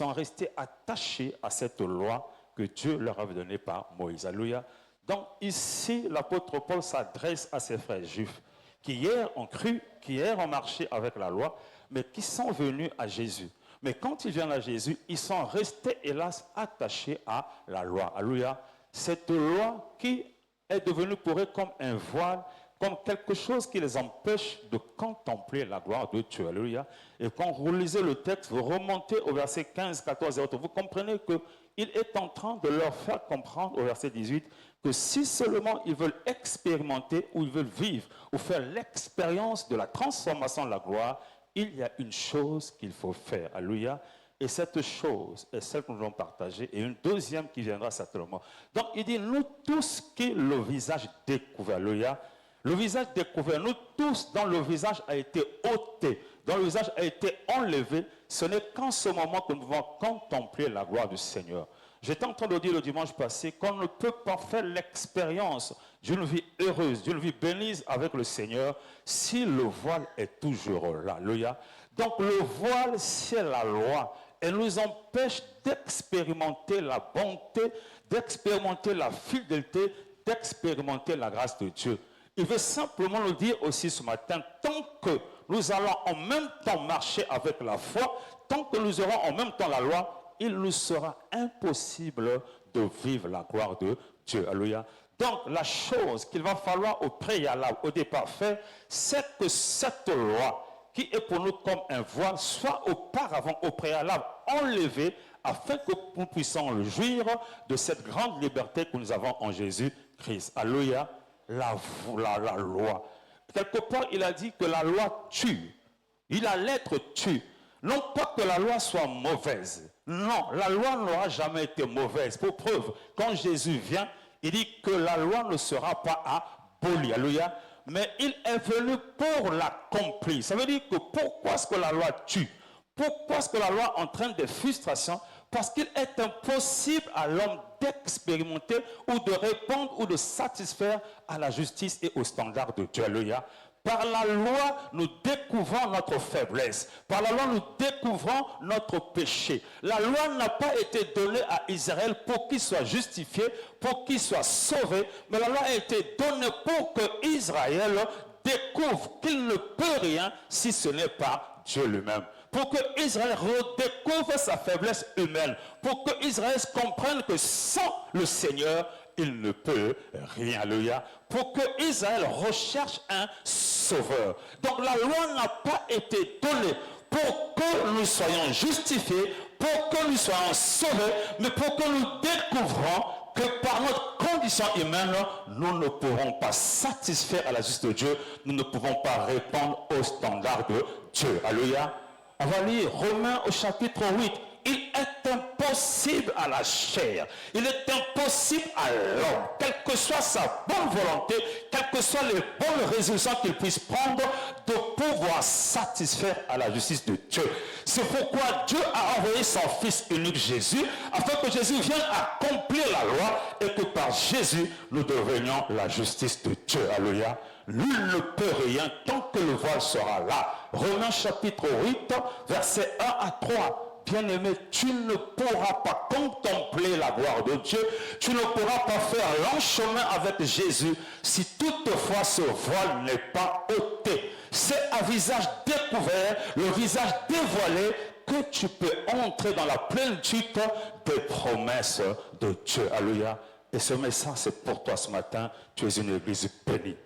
sont restés attachés à cette loi que Dieu leur avait donnée par Moïse. Alléluia. Donc ici, l'apôtre Paul s'adresse à ses frères juifs qui hier ont cru, qui hier ont marché avec la loi, mais qui sont venus à Jésus. Mais quand ils viennent à Jésus, ils sont restés, hélas, attachés à la loi. Alléluia. Cette loi qui est devenue pour eux comme un voile, comme quelque chose qui les empêche de contempler la gloire de Dieu. Alléluia. Et quand vous lisez le texte, vous remontez au verset 15, 14 et autres, vous comprenez qu'il est en train de leur faire comprendre au verset 18 que si seulement ils veulent expérimenter ou ils veulent vivre ou faire l'expérience de la transformation de la gloire, il y a une chose qu'il faut faire. Alléluia. Et cette chose est celle que nous allons partager et une deuxième qui viendra certainement. Donc il dit, nous tous qui le visage découvert, alléluia, le visage découvert, nous tous dont le visage a été ôté, dont le visage a été enlevé, ce n'est qu'en ce moment que nous pouvons contempler la gloire du Seigneur. J'étais en train de dire le dimanche passé qu'on ne peut pas faire l'expérience d'une vie heureuse, d'une vie bénie avec le Seigneur si le voile est toujours là. Alléluia. Donc le voile, c'est la loi. Elle nous empêche d'expérimenter la bonté, d'expérimenter la fidélité, d'expérimenter la grâce de Dieu. Il veut simplement nous dire aussi ce matin, tant que nous allons en même temps marcher avec la foi, tant que nous aurons en même temps la loi, il nous sera impossible de vivre la gloire de Dieu. Alléluia. Donc la chose qu'il va falloir au préalable, au départ faire, c'est que cette loi qui est pour nous comme un voile, soit auparavant, au préalable, enlevée, afin que nous puissions jouir de cette grande liberté que nous avons en Jésus-Christ. Alléluia. La loi. Quelque part, il a dit que la loi tue. Il a l'être tue. Non pas que la loi soit mauvaise. Non, la loi n'aura jamais été mauvaise. Pour preuve, quand Jésus vient, il dit que la loi ne sera pas abolie. Alléluia. Mais il est venu pour l'accomplir. Ça veut dire que pourquoi est-ce que la loi tue? Pourquoi est-ce que la loi entraîne des frustrations? Parce qu'il est impossible à l'homme d'expérimenter ou de répondre ou de satisfaire à la justice et au standard de Dieu. Alléluia. Par la loi, nous découvrons notre faiblesse. Par la loi, nous découvrons notre péché. La loi n'a pas été donnée à Israël pour qu'il soit justifié, pour qu'il soit sauvé, mais la loi a été donnée pour que Israël découvre qu'il ne peut rien si ce n'est pas Dieu lui-même. Pour que Israël redécouvre sa faiblesse humaine. Pour que Israël comprenne que sans le Seigneur, il ne peut rien. Alléluia. Pour que Israël recherche un sauveur. Donc la loi n'a pas été donnée pour que nous soyons justifiés, pour que nous soyons sauvés, mais pour que nous découvrons que par notre condition humaine, nous ne pourrons pas satisfaire à la justice de Dieu, nous ne pouvons pas répondre aux standards de Dieu. Alléluia. On va lire Romains au chapitre 8. Il est impossible à la chair, il est impossible à l'homme, quelle que soit sa bonne volonté, quelles que soient les bonnes résolutions qu'il puisse prendre, de pouvoir satisfaire à la justice de Dieu. C'est pourquoi Dieu a envoyé son Fils unique Jésus, afin que Jésus vienne accomplir la loi et que par Jésus, nous devenions la justice de Dieu. Alléluia. Nul ne peut rien tant que le voile sera là. Romains chapitre 8, versets 1 à 3. Bien-aimé, tu ne pourras pas contempler la gloire de Dieu, tu ne pourras pas faire long chemin avec Jésus si toutefois ce voile n'est pas ôté. C'est à visage découvert, le visage dévoilé, que tu peux entrer dans la plénitude des promesses de Dieu. Alléluia. Et ce message, c'est pour toi ce matin. Tu es une église bénie.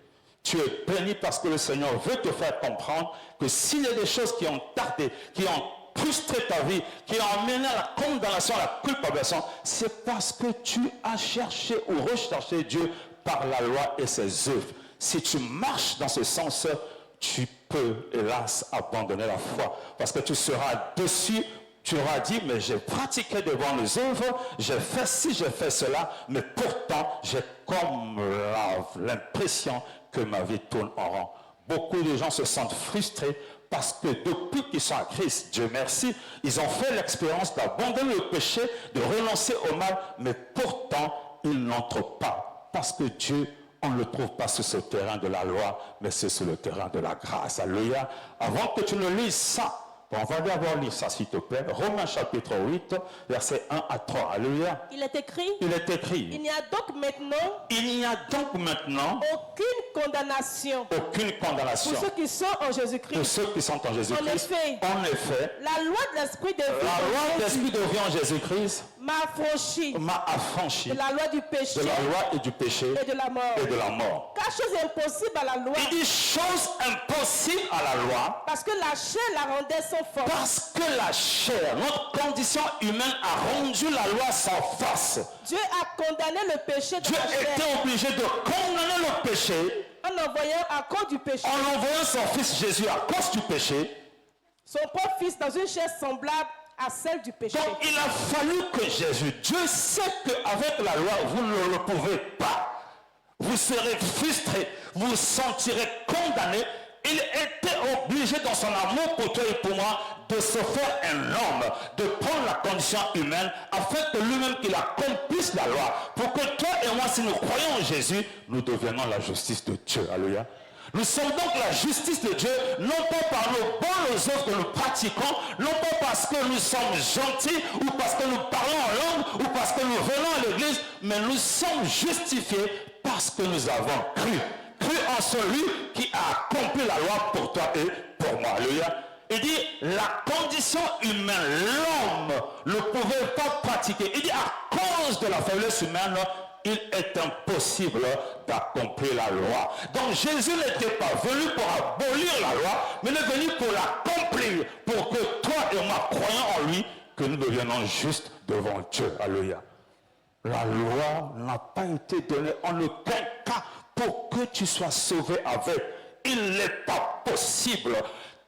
Tu es béni parce que le Seigneur veut te faire comprendre que s'il y a des choses qui ont tardé, qui ont frustré ta vie, qui ont amené à la condamnation, à la culpabilisation, c'est parce que tu as cherché ou recherché Dieu par la loi et ses œuvres. Si tu marches dans ce sens, tu peux, hélas, abandonner la foi. Parce que tu seras dessus, tu auras dit, mais j'ai pratiqué de bonnes œuvres, j'ai fait ci, j'ai fait cela, mais pourtant, j'ai comme l'impression que ma vie tourne en rond. Beaucoup de gens se sentent frustrés parce que depuis qu'ils sont à Christ, Dieu merci, ils ont fait l'expérience d'abandonner le péché, de renoncer au mal, mais pourtant, ils n'entrent pas. Parce que Dieu, on ne le trouve pas sur ce terrain de la loi, mais c'est sur le terrain de la grâce. Alléluia. Avant que tu ne lises ça, On va d'abord lire ça, s'il te plaît. Romains chapitre 8, versets 1 à 3. Alléluia. Il est écrit. Il est écrit. Il n'y a donc maintenant aucune condamnation Pour ceux qui sont en Jésus-Christ. Pour ceux qui sont en Jésus-Christ. En effet, la loi de l'esprit de vie en Jésus-Christ m'a affranchi de la loi du péché, de la loi et du péché et de la mort. Car chose impossible à la loi. Il dit chose impossible à la loi. Parce que la chair la rendait sans force. Parce que la chair, notre condition humaine a rendu la loi sans force. Dieu a condamné le péché de Dieu la chair. était obligé de condamner le péché. En envoyant à cause du péché. En envoyant son fils Jésus à cause du péché. Son propre fils dans une chair semblable à celle du péché. Donc il a fallu que Jésus, Dieu sait qu'avec la loi, vous ne le pouvez pas. Vous serez frustré, vous vous sentirez condamné. Il était obligé dans son amour pour toi et pour moi de se faire un homme, de prendre la condition humaine afin que lui-même qu'il accomplisse la loi. Pour que toi et moi, si nous croyons en Jésus, nous devenons la justice de Dieu. Alléluia. Nous sommes donc la justice de Dieu, non pas par nos bonnes œuvres que nous pratiquons, non pas parce que nous sommes gentils, ou parce que nous parlons en langue, ou parce que nous venons à l'église, mais nous sommes justifiés parce que nous avons cru en celui qui a accompli la loi pour toi et pour moi. Alléluia. Il dit, la condition humaine, l'homme ne pouvait pas pratiquer. Il dit, à cause de la faiblesse humaine, il est impossible d'accomplir la loi. Donc Jésus n'était pas venu pour abolir la loi, mais il est venu pour l'accomplir, pour que toi et moi croyons en lui, que nous deviennons justes devant Dieu. Alléluia. La loi n'a pas été donnée en aucun cas pour que tu sois sauvé avec. Il n'est pas possible.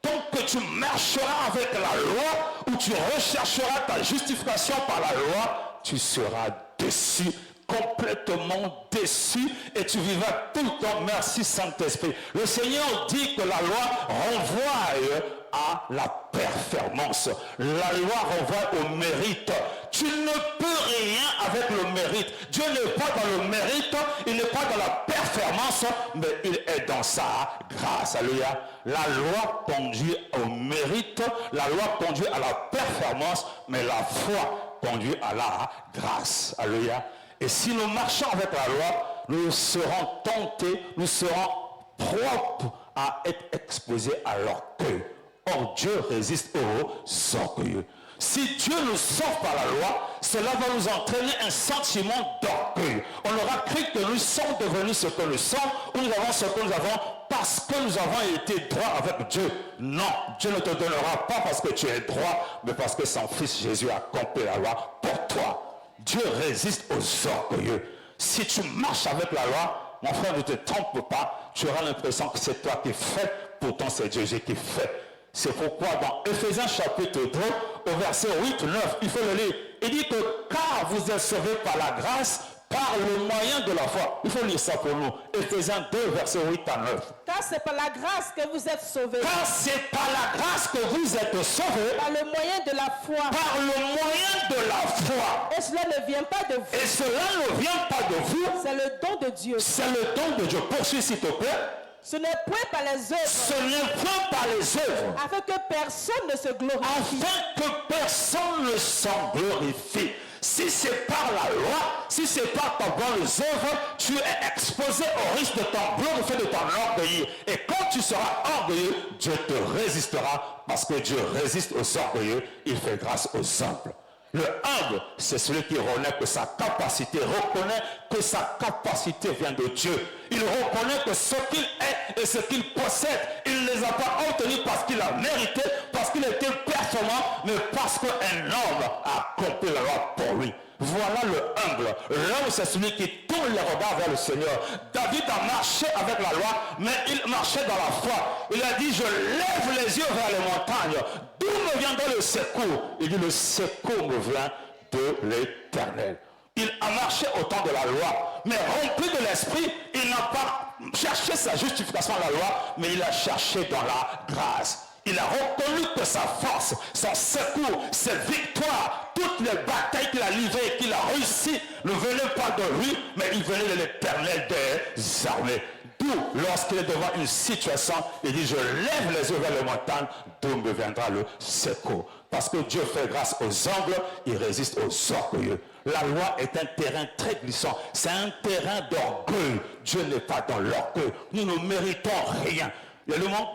Tant que tu marcheras avec la loi, ou tu rechercheras ta justification par la loi, tu seras déçu, complètement déçu, et tu vivras tout le temps. Merci Saint-Esprit. Le Seigneur dit que la loi renvoie à la performance. La loi renvoie au mérite. Tu ne peux rien avec le mérite. Dieu n'est pas dans le mérite, il n'est pas dans la performance, mais il est dans sa grâce. Alléluia. La loi conduit au mérite, la loi conduit à la performance, mais la foi conduit à la grâce. Alléluia. Et si nous marchons avec la loi, nous serons tentés, nous serons propres à être exposés à l'orgueil. Or, Dieu résiste aux orgueilleux. Si Dieu nous sauve par la loi, cela va nous entraîner un sentiment d'orgueil. On aura cru que nous sommes devenus ce que nous sommes, ou nous avons ce que nous avons parce que nous avons été droits avec Dieu. Non, Dieu ne te donnera pas parce que tu es droit, mais parce que son fils Jésus a accompli la loi pour toi. Dieu résiste aux orgueilleux. Si tu marches avec la loi, mon frère, ne te trompe pas, tu auras l'impression que c'est toi qui fais, pourtant c'est Dieu qui fait. C'est pourquoi dans Éphésiens chapitre 2, au verset 8, 9, il faut le lire. Il dit que car vous êtes sauvés par la grâce, par le moyen de la foi. Il faut lire ça pour nous. Éphésiens 2, verset 8 à 9. Car c'est par la grâce que vous êtes sauvés. Car c'est par la grâce que vous êtes sauvés. Par le moyen de la foi. Par le moyen de la foi. Et cela ne vient pas de vous. Et cela ne vient pas de vous. C'est le don de Dieu. C'est le don de Dieu. Poursuis s'il te plaît. Ce n'est point par les œuvres. Ce n'est point par les œuvres. Afin que personne ne se glorifie. Afin que personne ne s'en glorifie. Si c'est par la loi, si c'est par ta bonne œuvre, tu es exposé au risque de t'en glorifier, de t'en orgueillir. Et quand tu seras orgueilleux, Dieu te résistera parce que Dieu résiste aux orgueilleux, il fait grâce aux humbles. Le humble, c'est celui qui reconnaît que sa capacité, reconnaît que sa capacité vient de Dieu. Il reconnaît que ce qu'il est et ce qu'il possède, il ne les a pas obtenus parce qu'il a mérité, parce qu'il était performant, mais parce qu'un homme a accompli la loi pour lui. Voilà le humble. L'homme, c'est celui qui tourne les regards vers le Seigneur. David a marché avec la loi, mais il marchait dans la foi. Il a dit, je lève les yeux vers les montagnes. D'où me viendra le secours? Il dit, le secours me vient de l'Éternel. Il a marché au temps de la loi, mais rempli de l'esprit, il n'a pas cherché sa justification à la loi, mais il a cherché dans la grâce. Il a reconnu que sa force, son secours, ses victoires, toutes les batailles qu'il a livrées et qu'il a réussi ne venaient pas de lui, mais il venait de l'Éternel des armées. D'où, lorsqu'il est devant une situation, il dit, je lève les yeux vers les montagnes, d'où me viendra le secours. Parce que Dieu fait grâce aux humbles, il résiste aux orgueilleux. La loi est un terrain très glissant. C'est un terrain d'orgueil. Dieu n'est pas dans l'orgueil. Nous ne méritons rien. Il y a des moments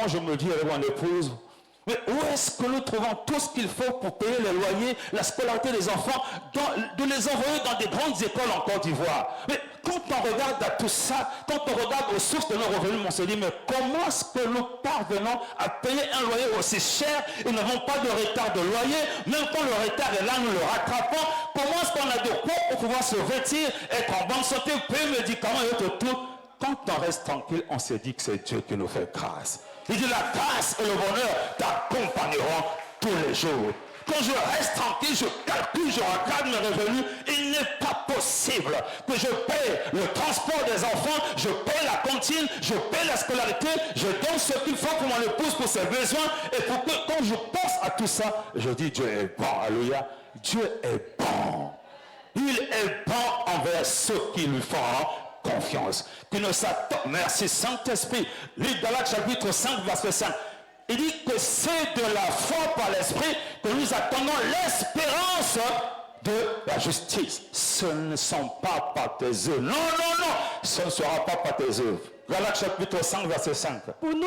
où je me dis avec mon épouse, mais où est-ce que nous trouvons tout ce qu'il faut pour payer les loyers, la scolarité des enfants, de les envoyer dans des grandes écoles en Côte d'Ivoire? Mais quand on regarde à tout ça, quand on regarde aux sources de nos revenus, on se dit, mais comment est-ce que nous parvenons à payer un loyer aussi cher et n'avons pas de retard de loyer? Même quand le retard est là, nous le rattrapons. Comment est-ce qu'on a de quoi pour pouvoir se vêtir, être en bonne santé, payer médicaments et tout? Quand on reste tranquille, on se dit que c'est Dieu qui nous fait grâce. Il dit, la grâce et le bonheur t'accompagneront tous les jours. Quand je reste tranquille, je calcule, je regarde mes revenus, il n'est pas possible que je paye le transport des enfants, je paye la cantine, je paye la scolarité, je donne ce qu'il faut pour mon épouse, pour ses besoins, et pour que quand je pense à tout ça, je dis, Dieu est bon, alléluia, Dieu est bon. Il est bon envers ceux qui lui font confiance. Qui ne s'attend. Merci Saint-Esprit. Lis Galates chapitre 5, verset 5. Il dit que c'est de la foi par l'Esprit que nous attendons l'espérance de la justice. Ce ne sont pas par tes œuvres. Non, non, non. Ce ne sera pas par tes œuvres. Galates chapitre 5, verset 5. Pour nous,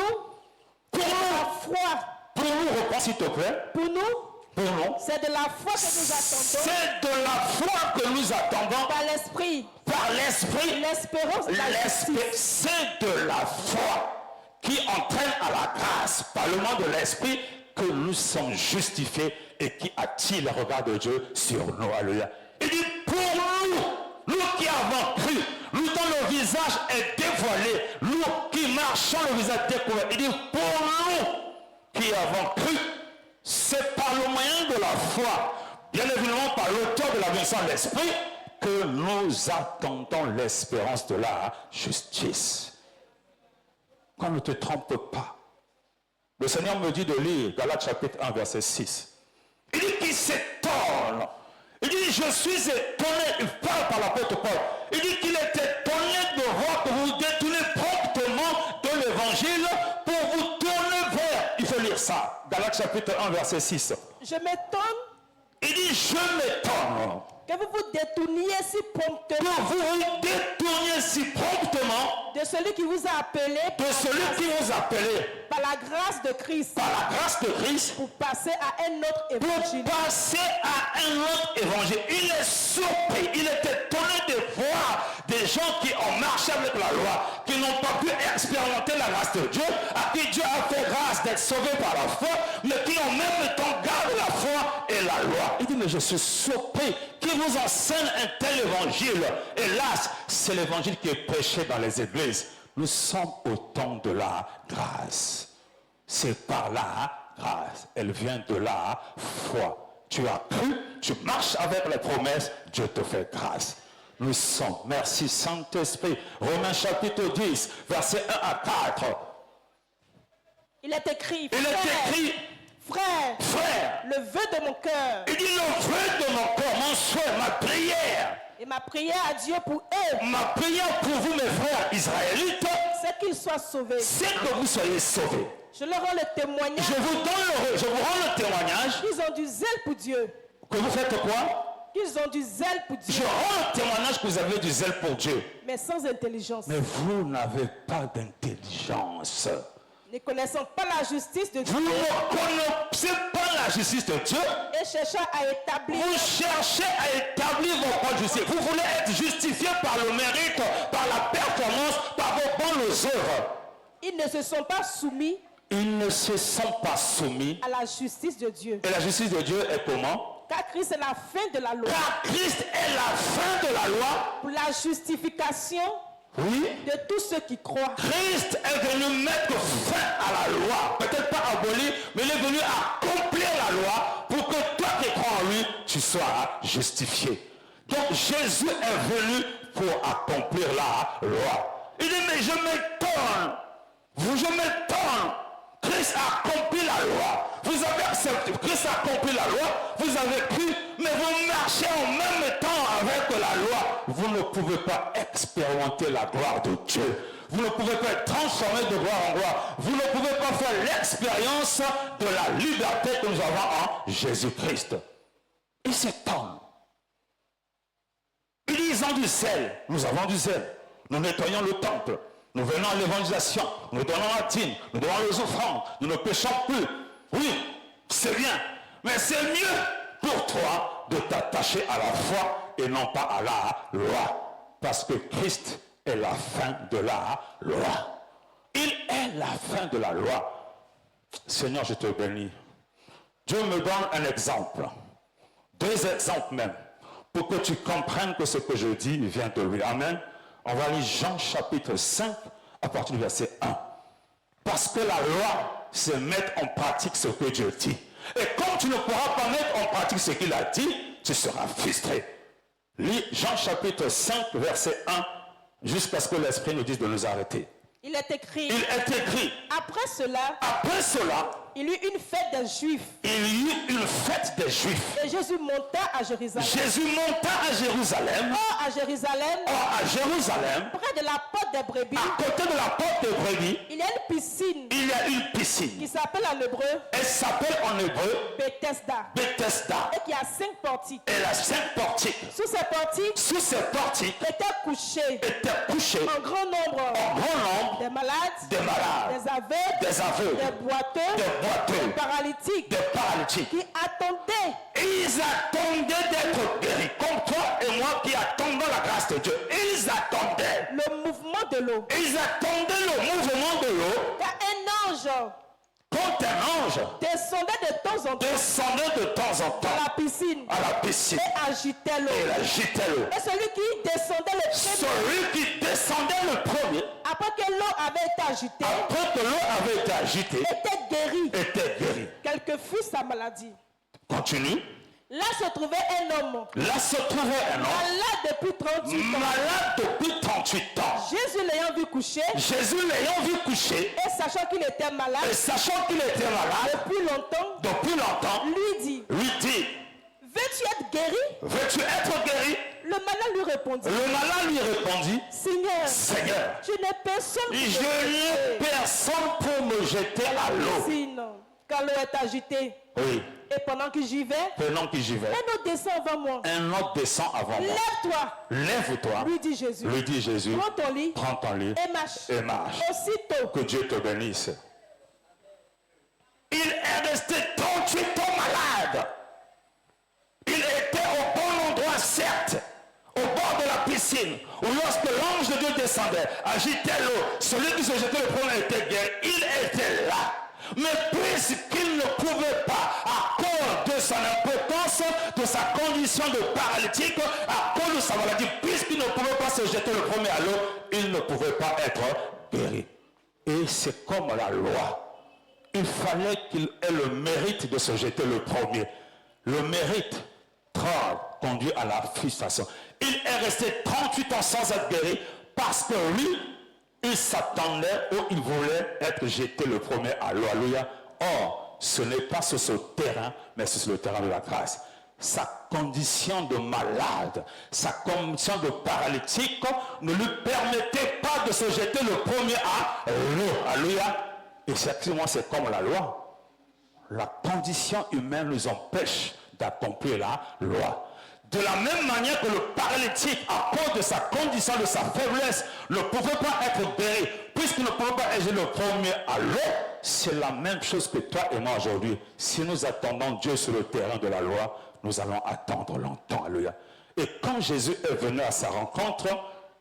Pour la nous. foi. Pour nous, reprends s'il te plaît. Pour nous, Pour nous. c'est de la foi que nous attendons. C'est de la foi que nous attendons. Par l'Esprit. Par l'Esprit. L'espérance de la justice. C'est de la foi qui entraîne à la grâce par le nom de l'Esprit que nous sommes justifiés et qui attire le regard de Dieu sur nous. Alléluia. Il dit pour nous, nous qui avons cru, nous dont le visage est dévoilé, nous qui marchons le visage découvert. Il dit pour nous qui avons cru, c'est par le moyen de la foi, bien évidemment par l'auteur de la bénédiction de l'Esprit, que nous attendons l'espérance de la justice. Quand ne te trompe pas. Le Seigneur me dit de lire Galates chapitre 1, verset 6. Il dit qu'il s'étonne. Il dit, je suis étonné. Il parle par l'apôtre Paul. Il dit qu'il est étonné de voir que vous détournez promptement de l'évangile pour vous tourner vers. Il faut lire ça. Galates chapitre 1, verset 6. Je m'étonne Il dit, je m'étonne. que vous vous détourniez si promptement Que vous vous détourniez si promptement de celui qui vous a appelé de celui qui vous appelait par la grâce de Christ par la grâce de Christ pour passer à un autre évangile. pour passer à un autre évangile. Il est surpris, il est étonné de voir des gens qui ont marché avec la loi, qui n'ont pas pu expérimenter la grâce de Dieu, à qui Dieu a fait grâce d'être sauvés par la foi, mais qui en même temps gardent la foi et la loi. Il dit, mais je suis surpris qui vous enseigne un tel évangile. Hélas, c'est l'évangile qui est prêché dans les églises. Nous sommes au temps de la grâce. C'est par la grâce. Elle vient de la foi. Tu as cru, tu marches avec les promesses, Dieu te fait grâce. Nous sommes, merci Saint-Esprit. Romains chapitre 10, versets 1 à 4. Il est écrit, Il est écrit, frère, le vœu de mon cœur il dit le vœu de mon cœur, mon souhait, ma prière. et ma prière à Dieu pour eux, Ma prière pour vous, mes frères israélites, c'est qu'ils soient sauvés. c'est que vous soyez sauvés. Je leur rends le témoignage Je vous rends le témoignage qu'ils ont du zèle pour Dieu. que vous faites quoi? Qu'ils ont du zèle pour Je Dieu, rends le témoignage que vous avez du zèle pour Dieu. mais sans intelligence. Mais vous n'avez pas d'intelligence. Ne connaissant pas la justice de Dieu Vous ne connaissez pas la justice de Dieu. et cherchant à établir Vous cherchez à établir vos propres justice. Vous voulez être justifié par le mérite, par la performance, par vos bonnes œuvres. ils ne se sont pas soumis Ils ne se sont pas soumis. à la justice de Dieu. Et la justice de Dieu est comment? Car Christ est la fin de la loi Car Christ est la fin de la loi. pour la justification Oui. de tous ceux qui croient. Christ est venu mettre fin à la loi. Peut-être pas abolir, mais il est venu accomplir la loi pour que toi qui crois en lui, tu sois justifié. Donc Jésus est venu pour accomplir la loi. Il dit, mais je m'étonne. Je m'étonne. Christ a accompli la loi. Vous avez accepté. Christ a accompli la loi. Vous avez cru, mais vous marchez en même temps avec la loi. Vous ne pouvez pas expérimenter la gloire de Dieu. Vous ne pouvez pas être transformé de gloire en gloire. Vous ne pouvez pas faire l'expérience de la liberté que nous avons en Jésus-Christ. Et cet homme, ils ont du zèle. Nous avons du zèle. Nous nettoyons le temple. Nous venons à l'évangélisation. Nous donnons la dîme. Nous donnons les offrandes. Nous ne péchons plus. Oui, c'est bien. Mais c'est mieux pour toi de t'attacher à la foi et non pas à la loi. Parce que Christ est la fin de la loi. Il est la fin de la loi. Seigneur, je te bénis. Dieu me donne un exemple. 2 exemples même. Pour que tu comprennes que ce que je dis vient de lui. Amen. On va lire Jean chapitre 5 à partir du verset 1. Parce que la loi, c'est mettre en pratique ce que Dieu dit. Et comme tu ne pourras pas mettre en pratique ce qu'il a dit, tu seras frustré. Lis Jean chapitre 5 verset 1 jusqu'à ce que l'Esprit nous dise de nous arrêter. Il est écrit. Il est écrit. Après cela, il y eut une fête des Juifs. Il y eut une fête des Juifs. Et Jésus monta à Jérusalem. Jésus monta à Jérusalem. Or à Jérusalem, près de la porte des brebis, à côté de la porte des brebis, il y a une piscine. Il y a une piscine. Qui s'appelle en hébreu. Elle s'appelle en hébreu Bethesda. Et qui a 5 portiques. Elle a 5 portiques. Sous ces portiques, étaient couchés en grand nombre. Des malades, des aveugles, des boiteux, des paralytiques, qui attendaient. Ils attendaient d'être guéris, comme toi et moi qui attendons la grâce de Dieu. Ils attendaient le mouvement de l'eau. Ils attendaient le mouvement de l'eau. Car un ange, quand un ange descendait de temps en temps à la piscine et agitait l'eau. Et celui qui descendait le premier, après que l'eau avait été agitée, était guéri. Quelle que fût sa maladie. Continue. Là se trouvait un homme. Malade depuis 38 ans. Jésus l'ayant vu coucher. Et sachant qu'il était malade. Depuis longtemps. Lui dit. Veux-tu être guéri? Le malade lui répondit. Seigneur. Je n'ai personne pour me jeter à l'eau. Quand l'eau est agitée. Oui. Et pendant que j'y vais, un autre descend avant moi. Lève-toi. Lui dit Jésus. Prends ton lit. Et marche. Aussitôt. Que Dieu te bénisse. Il est resté 38 ans malade. Il était au bon endroit, certes, au bord de la piscine, où lorsque l'ange de Dieu descendait, agitait l'eau, celui qui se jetait le premier était guéri. Il était là. Mais puisqu'il ne pouvait pas, à cause de son impotence, de sa condition de paralytique, à cause de sa maladie, puisqu'il ne pouvait pas se jeter le premier à l'eau, il ne pouvait pas être guéri. Et c'est comme la loi. Il fallait qu'il ait le mérite de se jeter le premier. Le mérite conduit à la frustration. Il est resté 38 ans sans être guéri parce que lui, il s'attendait ou il voulait être jeté le premier à l'eau. Alléluia. Or, ce n'est pas sur ce terrain, mais sur le terrain de la grâce. Sa condition de malade, sa condition de paralytique ne lui permettait pas de se jeter le premier à l'eau. Alléluia. Et c'est comme la loi. La condition humaine nous empêche d'accomplir la loi. De la même manière que le paralytique, à cause de sa condition, de sa faiblesse, ne pouvait pas être guéri, puisqu'il ne pouvait pas être le premier à l'eau, c'est la même chose que toi et moi aujourd'hui. Si nous attendons Dieu sur le terrain de la loi, nous allons attendre longtemps. Alléluia. Et quand Jésus est venu à sa rencontre,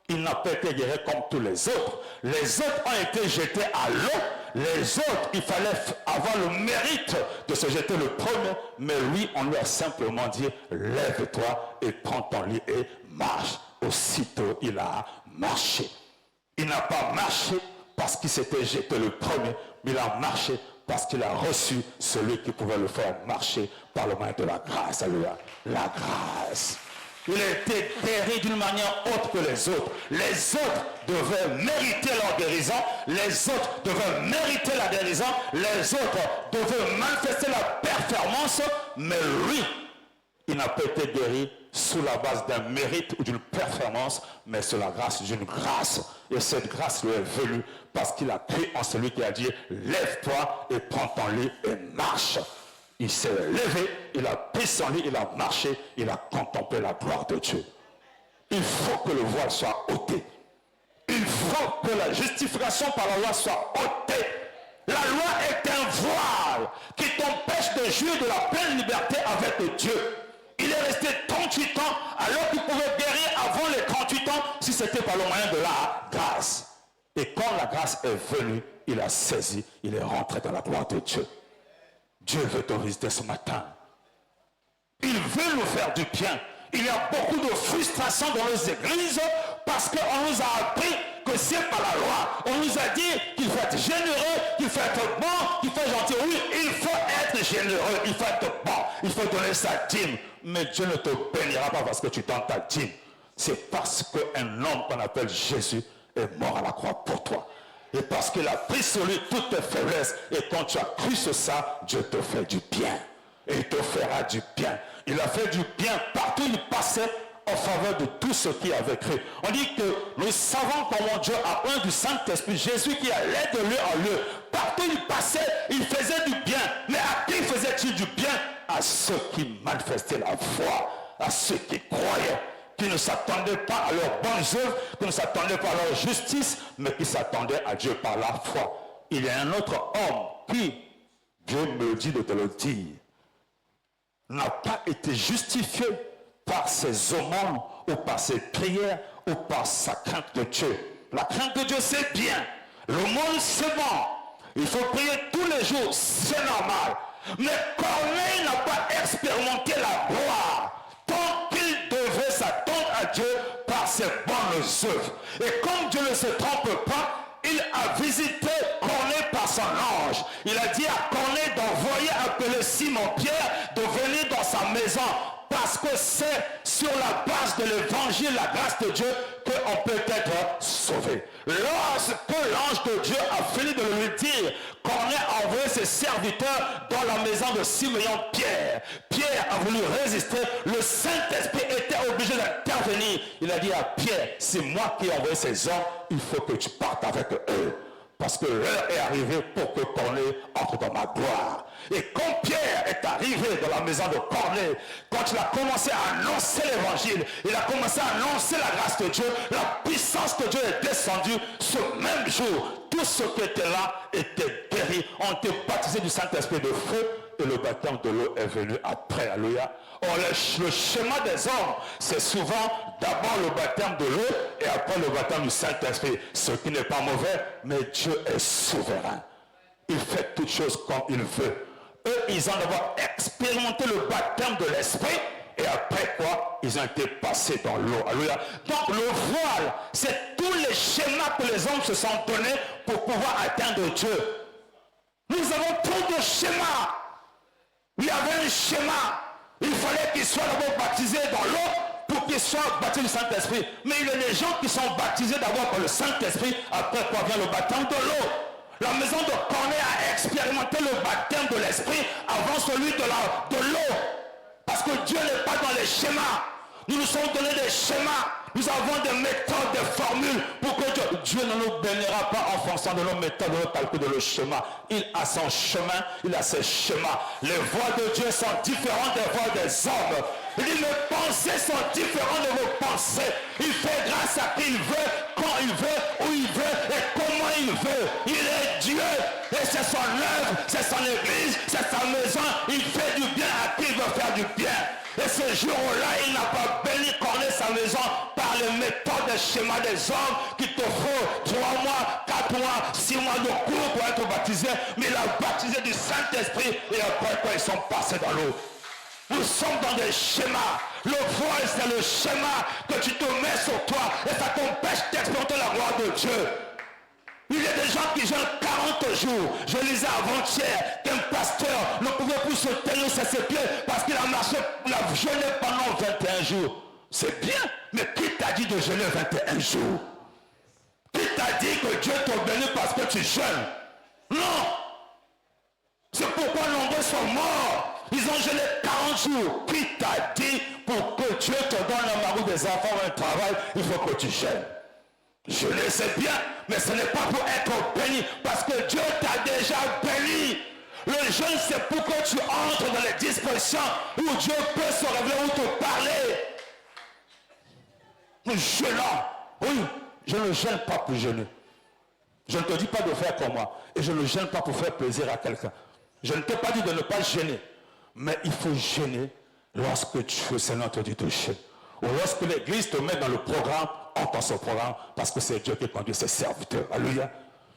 il n'a pas été guéri comme tous les autres. Les autres ont été jetés à l'eau. Les autres, il fallait avoir le mérite de se jeter le premier. Mais lui, on lui a simplement dit, lève-toi et prends ton lit et marche. Aussitôt, il a marché. Il n'a pas marché parce qu'il s'était jeté le premier, mais il a marché parce qu'il a reçu celui qui pouvait le faire marcher par le moyen de la grâce. Alléluia. La grâce. Il a été guéri d'une manière autre que les autres. Les autres devaient mériter leur guérison. Les autres devaient mériter la guérison. Les autres devaient manifester la performance. Mais lui, il n'a pas été guéri sous la base d'un mérite ou d'une performance, mais sur la grâce d'une grâce. Et cette grâce lui est venue parce qu'il a cru en celui qui a dit « Lève-toi et prends ton lit et marche ». Il s'est levé, il a pris son lit, il a marché, il a contemplé la gloire de Dieu. Il faut que le voile soit ôté. Il faut que la justification par la loi soit ôtée. La loi est un voile qui t'empêche de jouir de la pleine liberté avec Dieu. Il est resté 38 ans alors qu'il pouvait guérir avant les 38 ans si c'était par le moyen de la grâce. Et quand la grâce est venue, il a saisi, il est rentré dans la gloire de Dieu. Dieu veut te visiter ce matin. Il veut nous faire du bien. Il y a beaucoup de frustration dans nos églises parce qu'on nous a appris que c'est par la loi. On nous a dit qu'il faut être généreux, qu'il faut être bon, qu'il faut être gentil. Oui, il faut être généreux, il faut être bon, il faut donner sa dîme. Mais Dieu ne te bénira pas parce que tu donnes ta dîme. C'est parce qu'un homme qu'on appelle Jésus est mort à la croix pour toi. Et parce qu'il a pris sur lui toutes tes faiblesses. Et quand tu as cru sur ça, Dieu te fait du bien. Et il te fera du bien. Il a fait du bien partout où il passait en faveur de tous ceux qui avaient cru. On dit que nous savons comment Dieu a plein du Saint-Esprit. Jésus qui allait de lieu en lieu. Partout où il passait, il faisait du bien. Mais à qui faisait-il du bien? À ceux qui manifestaient la foi. À ceux qui croyaient. Qui ne s'attendaient pas à leurs bonnes œuvres, qui ne s'attendaient pas à leur justice, mais qui s'attendaient à Dieu par la foi. Il y a un autre homme qui, Dieu me dit de te le dire, n'a pas été justifié par ses aumônes ou par ses prières ou par sa crainte de Dieu. La crainte de Dieu, c'est bien. L'aumône, c'est bon. Il faut prier tous les jours, c'est normal. Mais Corneille n'a pas expérimenté la gloire tant qu'il devait s'attendre à Dieu par ses bonnes œuvres. Et comme Dieu ne se trompe pas, il a visité Corneille par son ange. Il a dit à Corneille d'envoyer appeler Simon-Pierre de venir dans sa maison. Parce que c'est sur la base de l'évangile, la grâce de Dieu, qu'on peut être sauvé. Lorsque l'ange de Dieu a fini de lui dire, Corneille a envoyé ses serviteurs dans la maison de Simon-Pierre. Pierre a voulu résister. Le Saint-Esprit était obligé d'intervenir. Il a dit à Pierre, c'est moi qui ai envoyé ces hommes, il faut que tu partes avec eux. Parce que l'heure est arrivée pour que Corneille entre dans ma gloire. Et quand Pierre est arrivé dans la maison de Corneille, quand il a commencé à annoncer l'évangile, il a commencé à annoncer la grâce de Dieu, la puissance de Dieu est descendue ce même jour. Tous ceux qui étaient là étaient guéris, ont été baptisés du Saint-Esprit de feu et le baptême de l'eau est venu après. Alléluia. Or, le schéma des hommes, c'est souvent d'abord le baptême de l'eau et après le baptême du Saint-Esprit. Ce qui n'est pas mauvais, mais Dieu est souverain. Il fait toutes choses comme il veut. Eux, ils ont d'abord expérimenté le baptême de l'Esprit et après quoi, ils ont été passés dans l'eau. Alléluia. Donc le voile, c'est tous les schémas que les hommes se sont donnés pour pouvoir atteindre Dieu. Nous avons trop de schémas. Il y avait un schéma. Il fallait qu'ils soient d'abord baptisés dans l'eau pour qu'ils soient baptisés du Saint-Esprit. Mais il y a des gens qui sont baptisés d'abord par le Saint-Esprit, après quoi vient le baptême de l'eau. La maison de Corneille a expérimenté le baptême de l'Esprit avant celui de l'eau. Parce que Dieu n'est pas dans les schémas. Nous nous sommes donné des schémas. Nous avons des méthodes, des formules pour que Dieu ne nous bénira pas en fonction de nos méthodes, de nos calculs, de nos schémas. Il a son chemin, il a ses schémas. Les voies de Dieu sont différentes des voies des hommes. Il dit, mes pensées sont différentes de vos pensées. Il fait grâce à qui il veut, quand il veut, où il veut et comment il veut. Il est Dieu et c'est son œuvre, c'est son église, c'est sa maison. Il fait du bien à qui il veut faire du bien. Et ce jour-là, il n'a pas béni Corneille sa maison par les méthodes et schémas des hommes qu'il te faut 3 mois, 4 mois, 6 mois de cours pour être baptisé. Mais il a baptisé du Saint-Esprit et après quoi ils sont passés dans l'eau. Nous sommes dans des schémas. Le voile, c'est le schéma que tu te mets sur toi et ça t'empêche d'expérimenter la gloire de Dieu. Il y a des gens qui jeûnent 40 jours. Je lisais avant-hier qu'un pasteur ne pouvait plus se tenir sur ses pieds parce qu'il a marché, il a jeûné pendant 21 jours. C'est bien, mais qui t'a dit de jeûner 21 jours? Qui t'a dit que Dieu te bénit parce que tu jeûnes? Non! C'est pourquoi nombreux sont morts Ils ont jeûné 40 jours. Qui t'a dit pour que Dieu te donne un mari, des enfants ou un travail, il faut que tu jeûnes? Jeûner c'est bien, mais ce n'est pas pour être béni, parce que Dieu t'a déjà béni. Le jeûne c'est pour que tu entres dans les dispositions où Dieu peut se révéler ou te parler. Nous jeûnons. Oui, je ne jeûne pas pour jeûner. Je ne te dis pas de faire comme moi. Et je ne jeûne pas pour faire plaisir à quelqu'un. Je ne t'ai pas dit de ne pas jeûner. Mais il faut jeûner lorsque le Seigneur te dit de jeûner. Ou lorsque l'église te met dans le programme, entends ce programme, parce que c'est Dieu qui conduit ses serviteurs. Alléluia.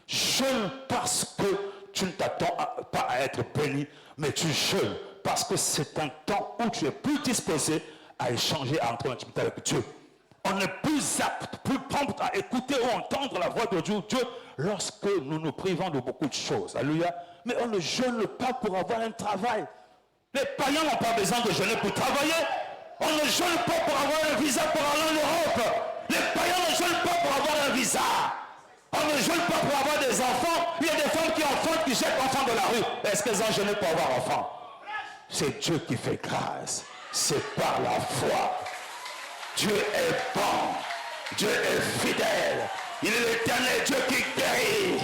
Jeûne parce que tu ne t'attends pas à être béni, mais tu jeûnes parce que c'est un temps où tu es plus disposé à échanger, à entrer en intimité avec Dieu. On est plus apte, plus prompt à écouter ou entendre la voix de Dieu lorsque nous nous privons de beaucoup de choses. Alléluia. Mais on ne jeûne pas pour avoir un travail. Les païens n'ont pas besoin de jeûner pour travailler. On ne jeûne pas pour avoir un visa pour aller en Europe. Les païens ne jeûnent pas pour avoir un visa. On ne jeûne pas pour avoir des enfants. Il y a des femmes qui enfantent, qui jettent enfants de la rue. Est-ce qu'elles ont jeûné pour avoir enfants? C'est Dieu qui fait grâce. C'est par la foi. Dieu est bon. Dieu est fidèle. Il est l'éternel Dieu qui guérit.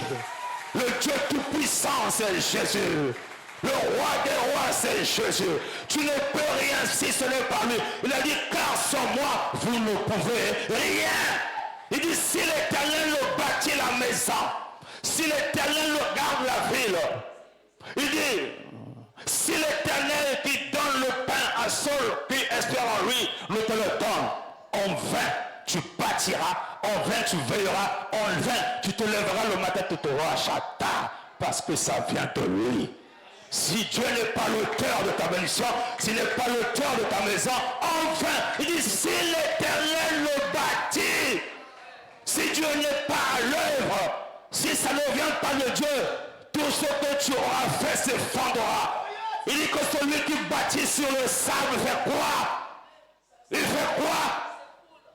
Le Dieu tout-puissant, c'est Jésus. Le roi des rois, c'est Jésus. Tu ne peux rien si ce n'est par lui. Il a dit, car sans moi, vous ne pouvez rien. Il dit, si l'Éternel le bâtit la maison, si l'Éternel le garde la ville, il dit, si l'Éternel qui donne le pain à ceux qui espèrent en lui, ne te le donne, en vain tu bâtiras, en vain tu veilleras, en vain tu te lèveras le matin, tu te rachèteras, parce que ça vient de lui. Si Dieu n'est pas l'auteur de ta bénédiction, s'il n'est pas l'auteur de ta maison, enfin, il dit, si l'Éternel le bâtit, si Dieu n'est pas à l'œuvre, si ça ne vient pas de Dieu, tout ce que tu auras fait s'effondrera. Il dit que celui qui bâtit sur le sable fait quoi? Il fait quoi?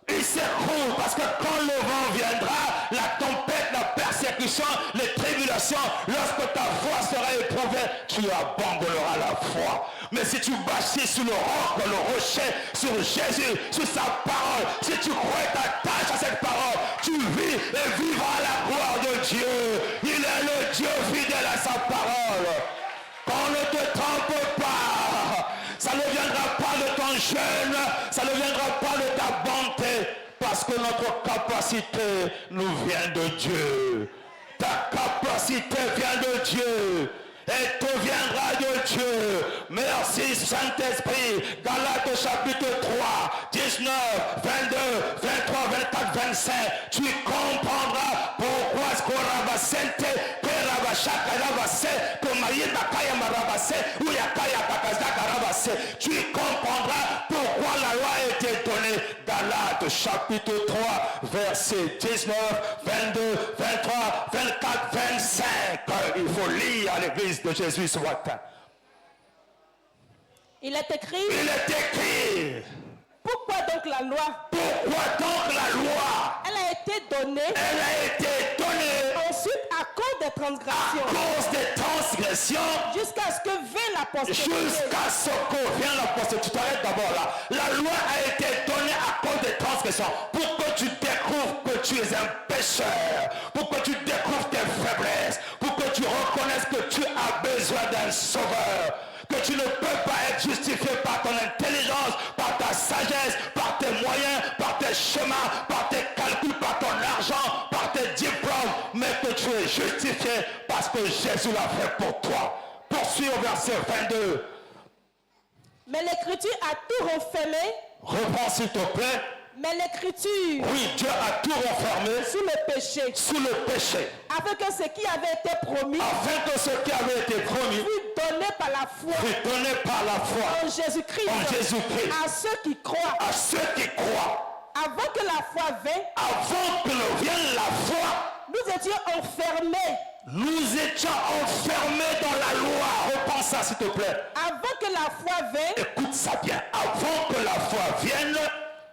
Il s'écroule, parce que quand le vent viendra, la tempête, la persécution, les tribulations, lorsque ta foi sera éprouvée, tu abandonneras la foi. Mais si tu bâtis sur le roc, le rocher, sur Jésus, sur sa parole, si tu crois et t'attaches à cette parole, tu vis et vivras la gloire de Dieu. Il est le Dieu fidèle à sa parole. Qu'on ne te trompe pas. Ça ne viendra pas de ton jeûne, ça ne viendra pas de ta bonté, parce que notre capacité nous vient de Dieu. Ta capacité vient de Dieu. Et tout viendra de Dieu. Merci Saint-Esprit. Galates chapitre 3, 19, 22, 23, 24, 25. Tu comprendras pourquoi ce qu'on rabassente, tu comprendras pourquoi la loi a été donnée. Galates chapitre 3, verset 19, 22, 23, 24, 25. Il faut lire à l'église de Jésus ce matin. Il est écrit. Il est écrit. Pourquoi donc la loi? Pourquoi donc la loi? Elle a été donnée. Elle a été donnée. Ensuite, à cause des transgressions. À cause des transgressions. Jusqu'à ce que vienne la postérité. Jusqu'à ce que vienne la postérité. Tu t'arrêtes d'abord là. La loi a été donnée à cause des transgressions. Pour que tu découvres que tu es un pécheur. Pour que tu découvres tes faiblesses. Pour que tu reconnaisses que tu as besoin d'un sauveur. Que tu ne peux pas être justifié par ton intelligence, par ta sagesse, par tes moyens, par tes chemins, par tes calculs, par ton argent, par tes diplômes, mais que tu es justifié parce que Jésus l'a fait pour toi. Poursuis au verset 22. Mais l'Écriture a tout renfermé. Reprends s'il te plaît. Mais l'Écriture, oui, Dieu a tout renfermé sous le péché. Sous le péché. Afin que ce qui avait été promis. Afin que ce qui avait été promis. Fût donné par la foi. Fût donné par la foi. En Jésus-Christ. En Jésus-Christ. À ceux qui croient. À ceux qui croient. Avant que la foi vienne. Avant que ne vienne la foi. Nous étions enfermés. Nous étions enfermés dans la loi. Reprends ça s'il te plaît. Avant que la foi vienne. Écoute ça bien. Avant que la foi vienne.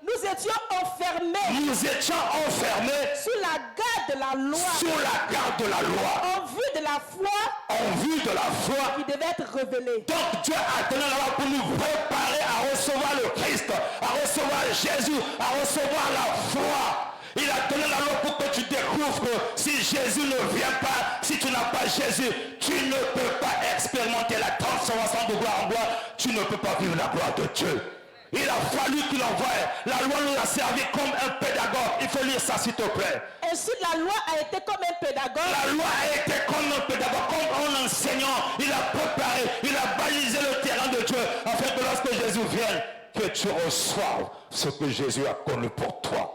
Nous étions enfermés. Nous étions enfermés sous la garde de la loi. Sous la garde de la loi. En vue de la foi. En vue de la foi. Qui devait être révélée. Donc Dieu a donné la loi pour nous préparer à recevoir le Christ, à recevoir Jésus, à recevoir la foi. Il a donné la loi pour que tu découvres que si Jésus ne vient pas, si tu n'as pas Jésus, tu ne peux pas expérimenter la transformation de gloire en gloire. Tu ne peux pas vivre la gloire de Dieu. Il a fallu qu'il envoie. La loi nous a servi comme un pédagogue. Il faut lire ça s'il te plaît. Ainsi la loi a été comme un pédagogue. La loi a été comme un pédagogue, comme un enseignant. Il a préparé, il a balisé le terrain de Dieu afin que lorsque Jésus vienne, que tu reçoives ce que Jésus a connu pour toi.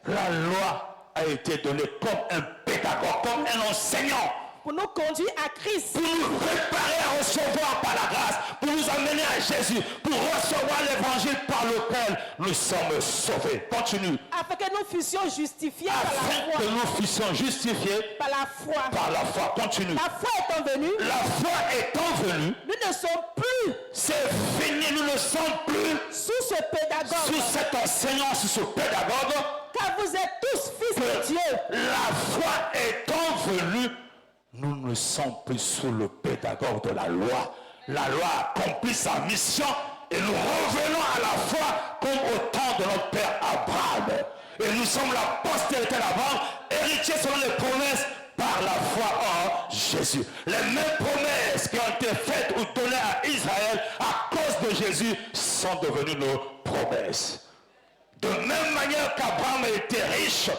La loi a été donnée comme un pédagogue, comme un enseignant. Pour nous conduire à Christ. Pour nous préparer à recevoir par la grâce. Pour nous amener à Jésus. Pour recevoir l'évangile par lequel nous sommes sauvés. Continue. Afin que nous fussions justifiés par la foi. Afin que nous fussions justifiés par la foi. Par la foi. Continue. La foi étant venue. La foi étant venue. Nous ne sommes plus. C'est fini. Nous ne sommes plus. Sous ce pédagogue. Sous cet enseignant, sous ce pédagogue. Car vous êtes tous fils de Dieu. La foi étant venue. Nous ne sommes plus sous le pédagogue de la loi. La loi a accompli sa mission et nous revenons à la foi comme au temps de notre père Abraham. Et nous sommes la postérité d'Abraham, héritiers selon les promesses par la foi en Jésus. Les mêmes promesses qui ont été faites ou données à Israël à cause de Jésus sont devenues nos promesses. De même manière qu'Abraham a été riche,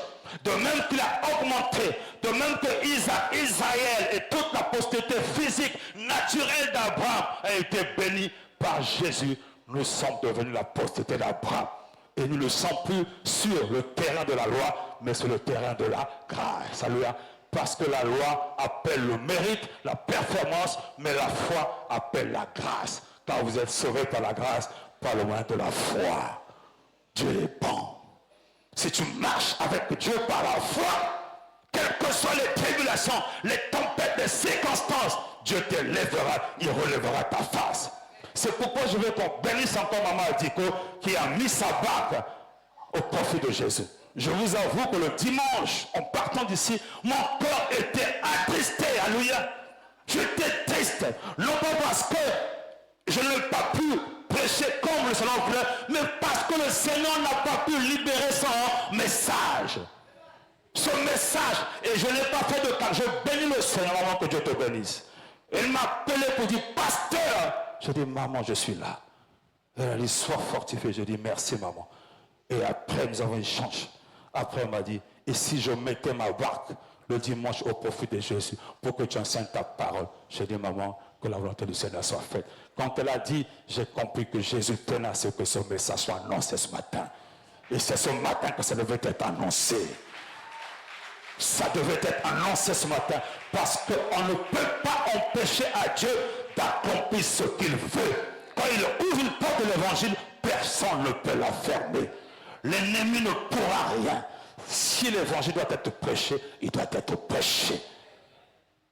de même qu'il a augmenté, de même que Israël et toute la postérité physique, naturelle d'Abraham a été bénie par Jésus, nous sommes devenus la postérité d'Abraham. Et nous ne sommes plus sur le terrain de la loi, mais sur le terrain de la grâce. Alléluia. Parce que la loi appelle le mérite, la performance, mais la foi appelle la grâce. Car vous êtes sauvés par la grâce, par le moyen de la foi. Dieu est bon. Si tu marches avec Dieu par la foi, quelles que soient les tribulations, les tempêtes, les circonstances, Dieu t'élèvera, il relèvera ta face. C'est pourquoi je veux qu'on bénisse encore Maman Adiko qui a mis sa barque au profit de Jésus. Je vous avoue que le dimanche, en partant d'ici, mon cœur était attristé. Alléluia. J'étais triste. Non pas parce que je n'ai pas pu prêcher comme le Seigneur voulait, mais parce que le Seigneur n'a pas pu libérer son message. Ce message, et je n'ai pas fait de cas. Je bénis le Seigneur avant que Dieu te bénisse. Il m'a appelé pour dire, pasteur. Je dis, maman, je suis là. Elle a dit, sois fortifié. Je dis, merci, maman. Et après, nous avons échangé. Après, elle m'a dit, et si je mettais ma barque le dimanche au profit de Jésus pour que tu enseignes ta parole? Je dis, maman, que la volonté du Seigneur soit faite. Quand elle a dit, j'ai compris que Jésus tenait à ce que ce message soit annoncé ce matin. Et c'est ce matin que ça devait être annoncé. Ça devait être annoncé ce matin. Parce qu'on ne peut pas empêcher à Dieu d'accomplir ce qu'il veut. Quand il ouvre une porte de l'évangile, personne ne peut la fermer. L'ennemi ne pourra rien. Si l'évangile doit être prêché, il doit être prêché.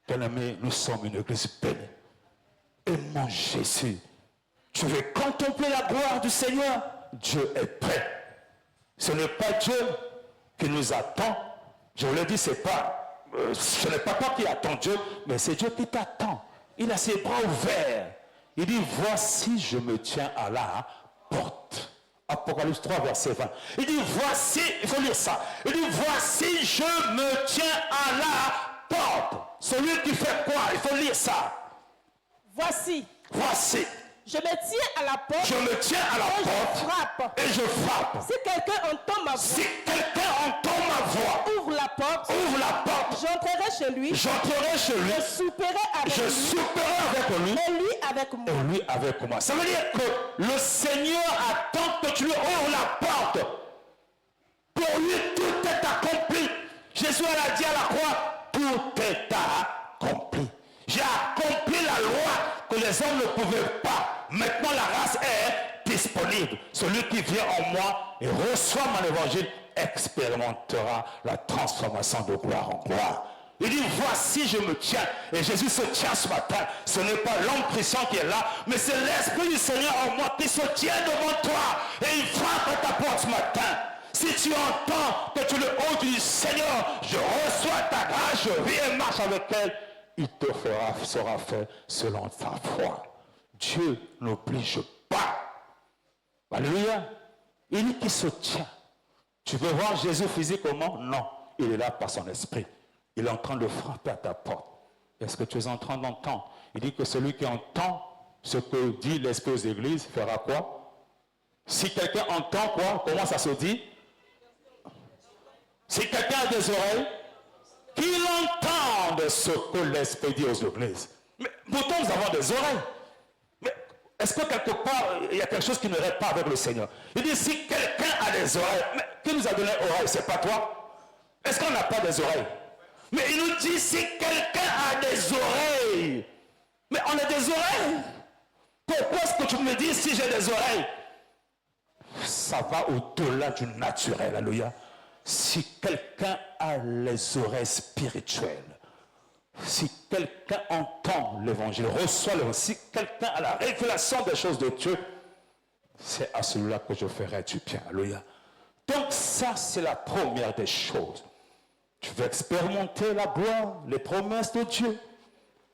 Bien-aimés, nous sommes une église bénie. Et mon Jésus, tu veux contempler la gloire du Seigneur? Dieu est prêt. Ce n'est pas Dieu qui nous attend. Je vous l'ai dit, ce n'est pas toi qui attends Dieu, mais c'est Dieu qui t'attend. Il a ses bras ouverts. Il dit, voici, je me tiens à la porte. Apocalypse 3, verset 20. Il dit, voici, il faut lire ça. Il dit, voici, je me tiens à la porte. Celui qui fait quoi? Il faut lire ça. Voici. Voici. Je me tiens à la porte. Je me tiens à la porte. Et je frappe. Si quelqu'un entend ma voix. Si quelqu'un entend ma voix. Ouvre la porte. Ouvre la porte. J'entrerai chez lui. J'entrerai chez lui. Je souperai avec lui. Je souperai avec lui. Et lui avec moi. Et lui avec moi. Ça veut dire que le Seigneur attend que tu lui ouvres la porte. Pour lui, tout est accompli. Jésus a dit à la croix, tout est accompli. J'ai accompli la loi que les hommes ne pouvaient pas. Maintenant, la grâce est disponible. Celui qui vient en moi et reçoit mon évangile expérimentera la transformation de gloire en gloire. Il dit, voici, je me tiens. Et Jésus se tient ce matin. Ce n'est pas l'homme Christian qui est là, mais c'est l'Esprit du Seigneur en moi qui se tient devant toi. Et il frappe à ta porte ce matin. Si tu entends que tu le haut du Seigneur, je reçois ta grâce, je vis et marche avec elle, il te sera fait selon ta foi. Dieu n'oblige pas. Alléluia. Il dit qu'il se tient. Tu veux voir Jésus physiquement? Non. Il est là par son esprit. Il est en train de frapper à ta porte. Est-ce que tu es en train d'entendre? Il dit que celui qui entend ce que dit l'Esprit aux églises fera quoi? Si quelqu'un entend quoi? Comment ça se dit? Si quelqu'un a des oreilles, qu'il entende ce que l'Esprit dit aux églises. Mais pourtant nous avons des oreilles. Mais est-ce que quelque part il y a quelque chose qui ne reste pas avec le Seigneur? Il dit si quelqu'un a des oreilles, mais qui nous a donné oreilles? C'est pas toi? Est-ce qu'on n'a pas des oreilles? Mais il nous dit si quelqu'un a des oreilles. Mais on a des oreilles. Pourquoi est-ce que tu me dis si j'ai des oreilles? Ça va au-delà du naturel. Alléluia. Si quelqu'un a les oreilles spirituelles, si quelqu'un entend l'évangile, reçoit l'évangile, si quelqu'un a la révélation des choses de Dieu, c'est à celui-là que je ferai du bien. Alléluia. Donc ça, c'est la première des choses. Tu veux expérimenter la gloire, les promesses de Dieu,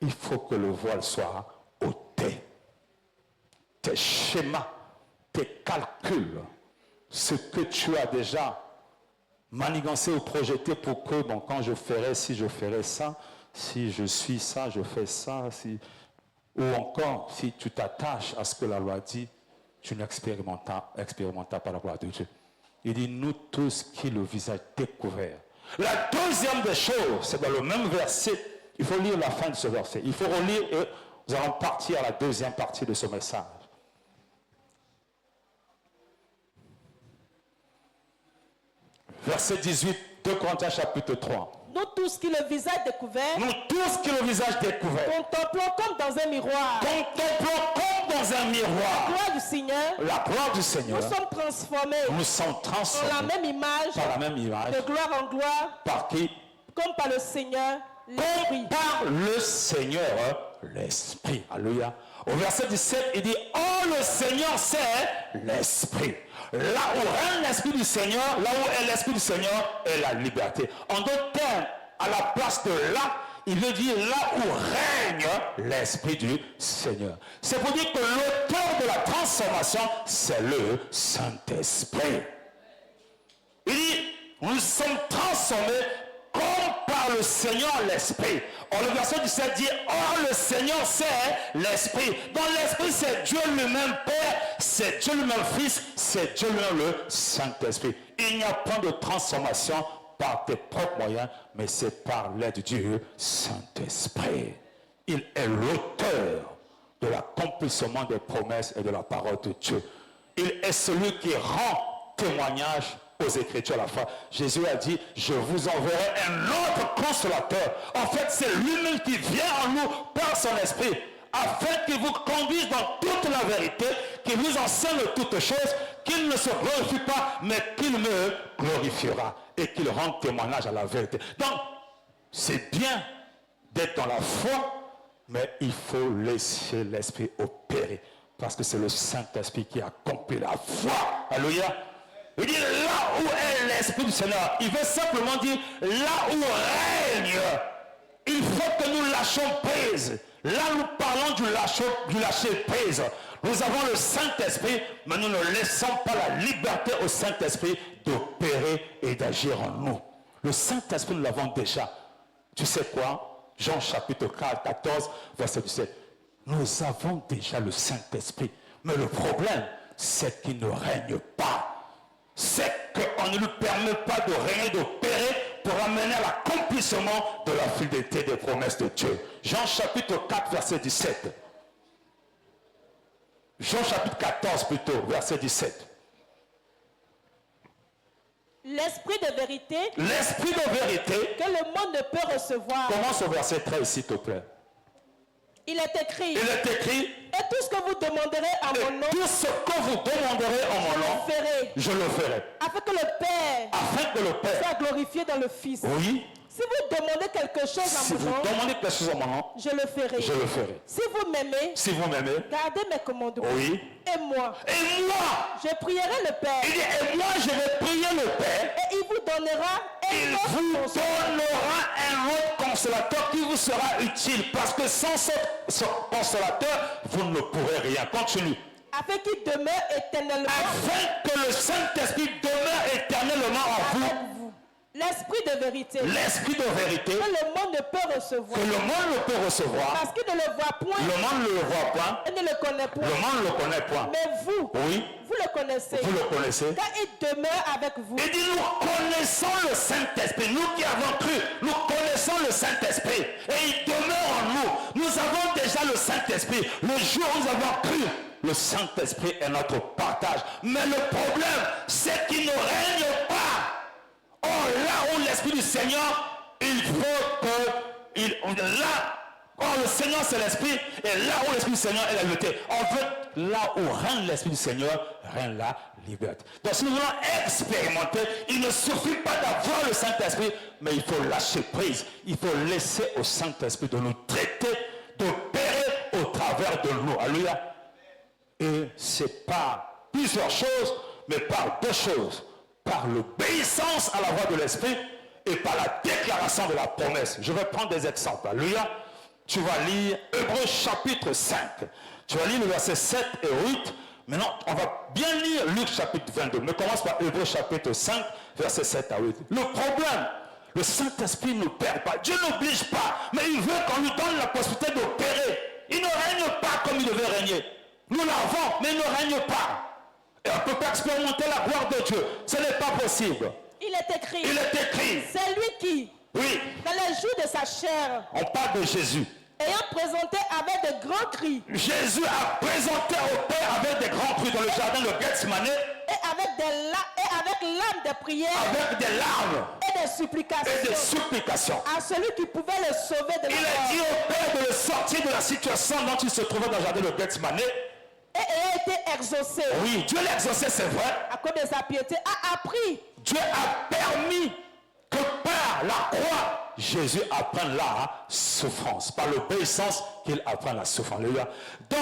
il faut que le voile soit ôté. Tes schémas, tes calculs, ce que tu as déjà manigancé ou projeté pour que, bon, quand je ferai, si je ferai ça, si je suis ça, je fais ça, si... ou encore, si tu t'attaches à ce que la loi dit, tu n'expérimentas pas la gloire de Dieu. Il dit, nous tous qui le visage découvert. La deuxième des choses, c'est dans le même verset. Il faut lire la fin de ce verset. Il faut relire et nous allons partir à la deuxième partie de ce message. Verset 18, 2 Corinthiens chapitre 3. Nous tous qui le visage découvert. Nous tous qui le visage découvert. Contemplons comme dans un miroir. Contemplons comme dans un miroir. La gloire du Seigneur. La gloire du Seigneur. Nous sommes transformés. Nous sommes transformés. Par la même image. Par la même image. De gloire en gloire. Par qui? Comme par le Seigneur, l'Esprit. Comme par le Seigneur, l'Esprit. Alléluia. Au verset 17, il dit, oh le Seigneur c'est l'Esprit. Là où règne l'Esprit du Seigneur, là où est l'Esprit du Seigneur, est la liberté. En d'autres termes, à la place de là, il veut dire là où règne l'Esprit du Seigneur. C'est pour dire que l'auteur de la transformation, c'est le Saint-Esprit. Il dit, nous sommes transformés comme par le Seigneur l'Esprit. Or, le verset 17 dit, or le Seigneur c'est l'Esprit. Dans l'Esprit, c'est Dieu lui-même Père, c'est Dieu lui-même Fils, c'est Dieu lui-même le Saint-Esprit. Il n'y a pas de transformation par tes propres moyens, mais c'est par l'aide du Dieu Saint-Esprit. Il est l'auteur de l'accomplissement des promesses et de la parole de Dieu. Il est celui qui rend témoignage aux Écritures à la fin. Jésus a dit, je vous enverrai un autre consolateur. En fait, c'est lui-même qui vient en nous par son esprit, afin qu'il vous conduise dans toute la vérité, qu'il vous enseigne toutes choses, qu'il ne se glorifie pas, mais qu'il me glorifiera et qu'il rende témoignage à la vérité. Donc, c'est bien d'être dans la foi, mais il faut laisser l'esprit opérer, parce que c'est le Saint-Esprit qui accomplit la foi. Alléluia. Il dit là où est l'Esprit du Seigneur. Il veut simplement dire là où règne. Il faut que nous lâchions prise. Là nous parlons du lâcher prise. Nous avons le Saint-Esprit, mais nous ne laissons pas la liberté au Saint-Esprit d'opérer et d'agir en nous. Le Saint-Esprit, nous l'avons déjà. Tu sais quoi? Jean chapitre 14, verset 17. Nous avons déjà le Saint-Esprit. Mais le problème, c'est qu'il ne règne pas. C'est qu'on ne lui permet pas de régner, d'opérer pour amener à l'accomplissement de la fidélité des promesses de Dieu. Jean chapitre 4, verset 17. Jean chapitre 14 plutôt, verset 17. L'esprit de vérité. L'esprit de vérité. Que le monde ne peut recevoir. Commence au verset 13, s'il te plaît. Il est écrit. Il est écrit. Et tout ce que vous demanderez en mon nom. Tout ce que vous demanderez en mon nom. Je le ferai. Afin que le Père. Afin que le Père. Soit glorifié dans le Fils. Oui. Si vous demandez quelque chose en mon nom, je le ferai. Si vous m'aimez, gardez mes commandements. Oui. Et moi, je prierai le Père. Il dit, et moi je vais prier le Père. Et il vous donnera un autre consolateur qui vous sera utile. Parce que sans ce consolateur, vous ne pourrez rien. Continue. Afin qu'il demeure éternellement. Afin que le Saint-Esprit demeure éternellement en vous. L'esprit de vérité. L'esprit de vérité. Que le monde ne peut recevoir. Que le monde ne peut recevoir. Parce qu'il ne le voit point. Le monde ne le voit point. Et ne le connaît point. Le monde ne le connaît point. Mais vous. Oui. Vous le connaissez. Vous le connaissez. Car il demeure avec vous. Il dit, nous connaissons le Saint-Esprit. Nous qui avons cru, nous connaissons le Saint-Esprit. Et il demeure en nous. Nous avons déjà le Saint-Esprit. Le jour où nous avons cru, le Saint-Esprit est notre partage. Mais le problème, c'est qu'il ne règne pas. Or, là où l'Esprit du Seigneur, il faut que... Or, le Seigneur, c'est l'Esprit. Et là où l'Esprit du Seigneur est la liberté. En fait, là où règne l'Esprit du Seigneur, règne la liberté. Donc, si nous voulons expérimenter, il ne suffit pas d'avoir le Saint-Esprit, mais il faut lâcher prise. Il faut laisser au Saint-Esprit de nous traiter, d'opérer au travers de nous. Alléluia. Et c'est par plusieurs choses, mais par deux choses. Par l'obéissance à la voix de l'Esprit et par la déclaration de la promesse. Je vais prendre des exemples. Alléluia. Tu vas lire Hébreux chapitre 5. Tu vas lire le verset 7 et 8. Maintenant, on va bien lire Luc chapitre 22. Mais commence par Hébreux chapitre 5, verset 7 à 8. Le problème, le Saint-Esprit ne perd pas. Dieu n'oblige pas, mais il veut qu'on lui donne la possibilité d'opérer. Il ne règne pas comme il devait régner. Nous l'avons, mais il ne règne pas. Et on ne peut pas expérimenter la gloire de Dieu. Ce n'est pas possible. Il est écrit. Il est écrit. C'est lui qui, oui, dans les jours de sa chair, on parle de Jésus, ayant présenté avec de grands cris. Jésus a présenté au Père avec des grands cris dans le jardin de Gethsemane. Et avec l'âme de prière. Avec des larmes. Et des supplications. Et des supplications. À celui qui pouvait le sauver de la mort. Il a dit au Père de le sortir de la situation dont il se trouvait dans le jardin de Gethsemane. Et a été exaucé. Oui, Dieu l'a exaucé, c'est vrai. À cause de sa piété, a appris. Dieu a permis que par la croix, Jésus apprenne la souffrance. Par l'obéissance qu'il apprenne la souffrance. Alléluia. Donc,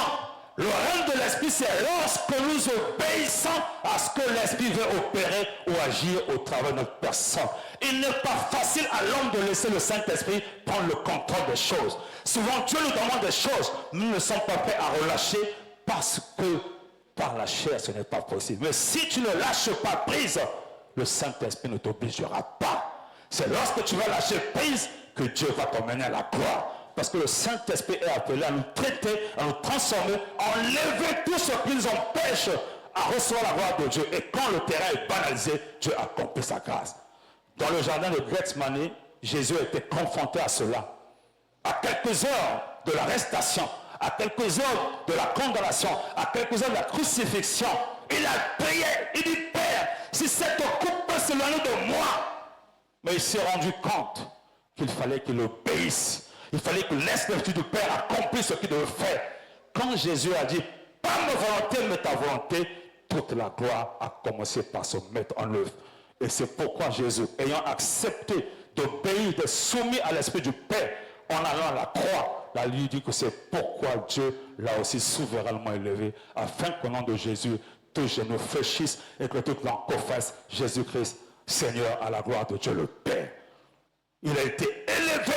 le règne de l'Esprit, c'est lorsque nous obéissons à ce que l'Esprit veut opérer ou agir au travers de notre personne. Il n'est pas facile à l'homme de laisser le Saint-Esprit prendre le contrôle des choses. Souvent, Dieu nous demande des choses, nous ne sommes pas prêts à relâcher parce que par la chair, ce n'est pas possible. Mais si tu ne lâches pas prise, le Saint-Esprit ne t'obligera pas. C'est lorsque tu vas lâcher prise que Dieu va t'emmener à la gloire. Parce que le Saint-Esprit est appelé à nous traiter, à nous transformer, à enlever tout ce qui nous empêche à recevoir la gloire de Dieu. Et quand le terrain est banalisé, Dieu accomplit sa grâce. Dans le jardin de Gethsemane, Jésus a été confronté à cela. À quelques heures de l'arrestation, à quelques heures de la condamnation, à quelques heures de la crucifixion, il a prié, il dit, Père, si cette coupe peut s'éloigner de moi. Mais il s'est rendu compte qu'il fallait qu'il obéisse. Il fallait que l'Esprit du Père accomplisse ce qu'il devait faire. Quand Jésus a dit, pas ma volonté, mais ta volonté, toute la gloire a commencé par se mettre en œuvre. Et c'est pourquoi Jésus, ayant accepté d'obéir, de soumis à l'Esprit du Père, en allant à la croix, la lui dit que c'est pourquoi Dieu l'a aussi souverainement élevé, afin qu'au nom de Jésus, tous genoux fléchissent et que toute langue confesse Jésus-Christ, Seigneur, à la gloire de Dieu le Père. Il a été élevé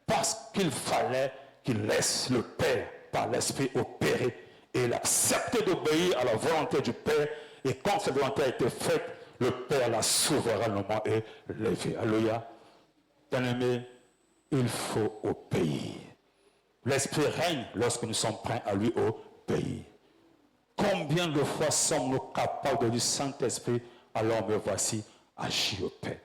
parce qu'il fallait qu'il laisse le Père par l'Esprit opérer. Et il a accepté d'obéir à la volonté du Père. Et quand cette volonté a été faite, le Père l'a souverainement élevé. Alléluia. Bien-aimé, il faut obéir. L'Esprit règne lorsque nous sommes prêts à lui obéir. Combien de fois sommes-nous capables de dire Saint-Esprit, alors me voici, agis au Père.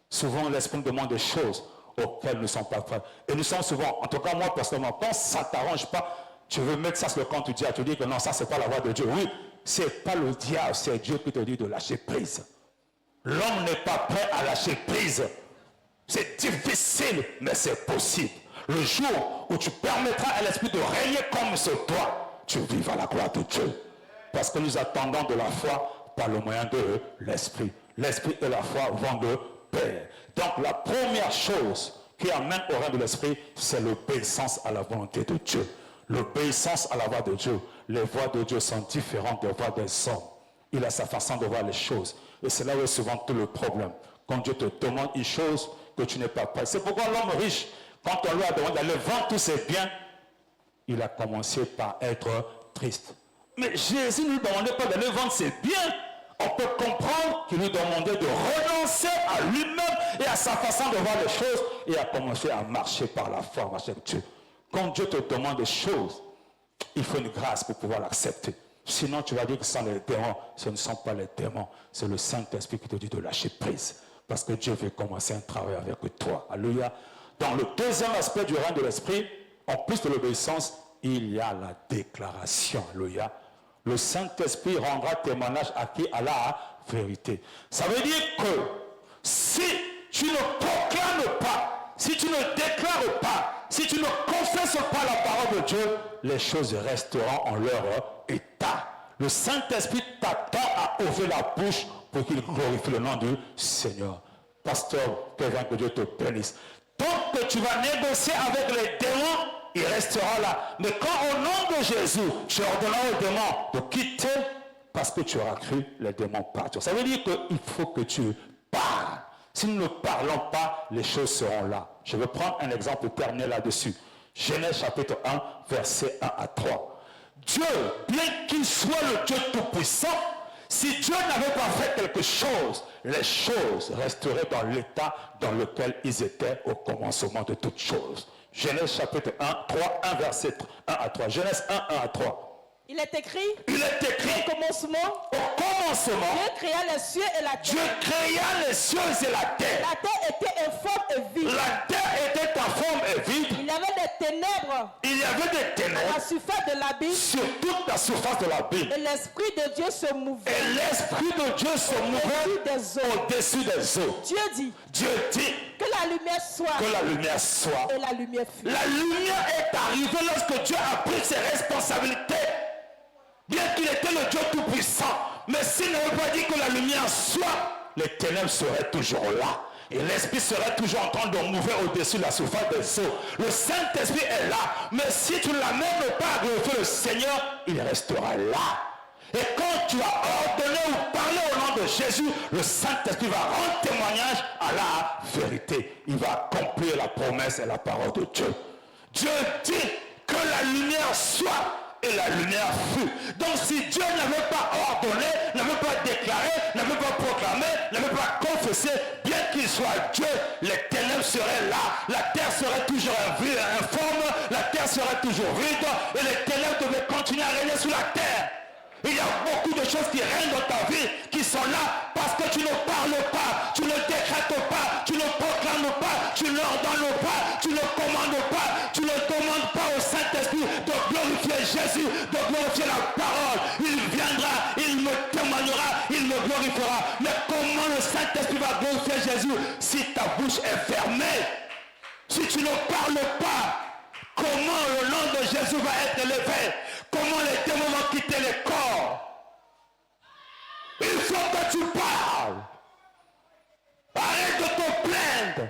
Souvent, l'Esprit nous demande des choses auxquelles nous ne sommes pas prêts. Et nous sommes souvent, en tout cas moi personnellement, quand ça ne t'arrange pas, tu veux mettre ça sur le compte du diable, tu dis que non, ça c'est pas la voix de Dieu. Oui, c'est pas le diable, c'est Dieu qui te dit de lâcher prise. L'homme n'est pas prêt à lâcher prise. C'est difficile, mais c'est possible. Le jour où tu permettras à l'Esprit de régner comme sur toi, tu vivras la gloire de Dieu. Parce que nous attendons de la foi par le moyen de l'Esprit. L'Esprit et la foi vont de Père. Donc la première chose qui amène au règne de l'esprit, c'est l'obéissance à la volonté de Dieu. L'obéissance à la voix de Dieu. Les voix de Dieu sont différentes des voix des hommes. Il a sa façon de voir les choses. Et c'est là où est souvent tout le problème. Quand Dieu te demande une chose que tu n'es pas prêt. C'est pourquoi l'homme riche, quand on lui a demandé d'aller vendre tous ses biens, il a commencé par être triste. Mais Jésus ne lui demandait pas d'aller vendre ses biens. On peut comprendre qu'il lui demandait de renoncer à lui-même et à sa façon de voir les choses et à commencer à marcher par la foi, marcher avec Dieu. Quand Dieu te demande des choses, il faut une grâce pour pouvoir l'accepter. Sinon, tu vas dire que ce sont les démons. Ce ne sont pas les démons. C'est le Saint-Esprit qui te dit de lâcher prise. Parce que Dieu veut commencer un travail avec toi. Alléluia. Dans le deuxième aspect du règne de l'Esprit, en plus de l'obéissance, il y a la déclaration. Alléluia. Le Saint-Esprit rendra témoignage à qui? À la vérité. Ça veut dire que si tu ne proclames pas, si tu ne déclares pas, si tu ne confesses pas la parole de Dieu, les choses resteront en leur état. Le Saint-Esprit t'attend à ouvrir la bouche pour qu'il glorifie le nom du Seigneur. Pasteur, que Dieu te bénisse. Tant que tu vas négocier avec les démons, il restera là. Mais quand au nom de Jésus, tu ordonneras aux démons de quitter, parce que tu auras cru, les démons partiront. Ça veut dire qu'il faut que tu parles. Si nous ne parlons pas, les choses seront là. Je vais prendre un exemple pour terminer là-dessus. Genèse chapitre 1, versets 1 à 3. Dieu, bien qu'il soit le Dieu tout-puissant, si Dieu n'avait pas fait quelque chose, les choses resteraient dans l'état dans lequel ils étaient au commencement de toutes choses. Genèse chapitre 1, 3, 1 verset 1 à 3. Genèse 1, 1 à 3. Il est écrit. Au commencement. Dieu créa les cieux et la terre. Dieu créa les cieux et la terre. La terre était informe et vide. La terre était informe et vide. Il y avait des ténèbres. À la surface de l'abîme. Sur toute la surface de l'abîme. Et l'esprit de Dieu se mouvait. Au-dessus des eaux. Dieu dit. Que la lumière soit. Et la lumière fut. La lumière est arrivée lorsque Dieu a pris ses responsabilités. Bien qu'il était le Dieu tout-puissant, mais s'il n'avait pas dit que la lumière soit, les ténèbres seraient toujours là. Et l'esprit serait toujours en train de mouvoir au-dessus de la surface des eaux. Le Saint-Esprit est là, mais si tu ne l'amènes pas à glorifier le Seigneur, il restera là. Et quand tu as ordonné ou parlé au nom de Jésus, le Saint-Esprit va rendre témoignage à la vérité. Il va accomplir la promesse et la parole de Dieu. Dieu dit que la lumière soit. Et la lumière fut. Donc si Dieu n'avait pas ordonné, n'avait pas déclaré, n'avait pas proclamé, n'avait pas confessé, bien qu'il soit Dieu, les ténèbres seraient là, la terre serait toujours informe, la terre serait toujours vide, et les ténèbres devaient continuer à régner sur la terre. Il y a beaucoup de choses qui règnent dans ta vie, qui sont là parce que tu ne parles pas, tu ne décrètes pas, tu ne proclames pas, tu n'ordonnes pas, tu ne commandes pas, tu ne demandes pas au Saint-Esprit de glorifier Jésus, de glorifier la parole. Il viendra, il me témoignera, il me glorifiera. Mais comment le Saint-Esprit va glorifier Jésus si ta bouche est fermée? Si tu ne parles pas, comment le nom de Jésus va être élevé? Comment les démons vont quitter les corps? Il faut que tu parles. Arrête de te plaindre.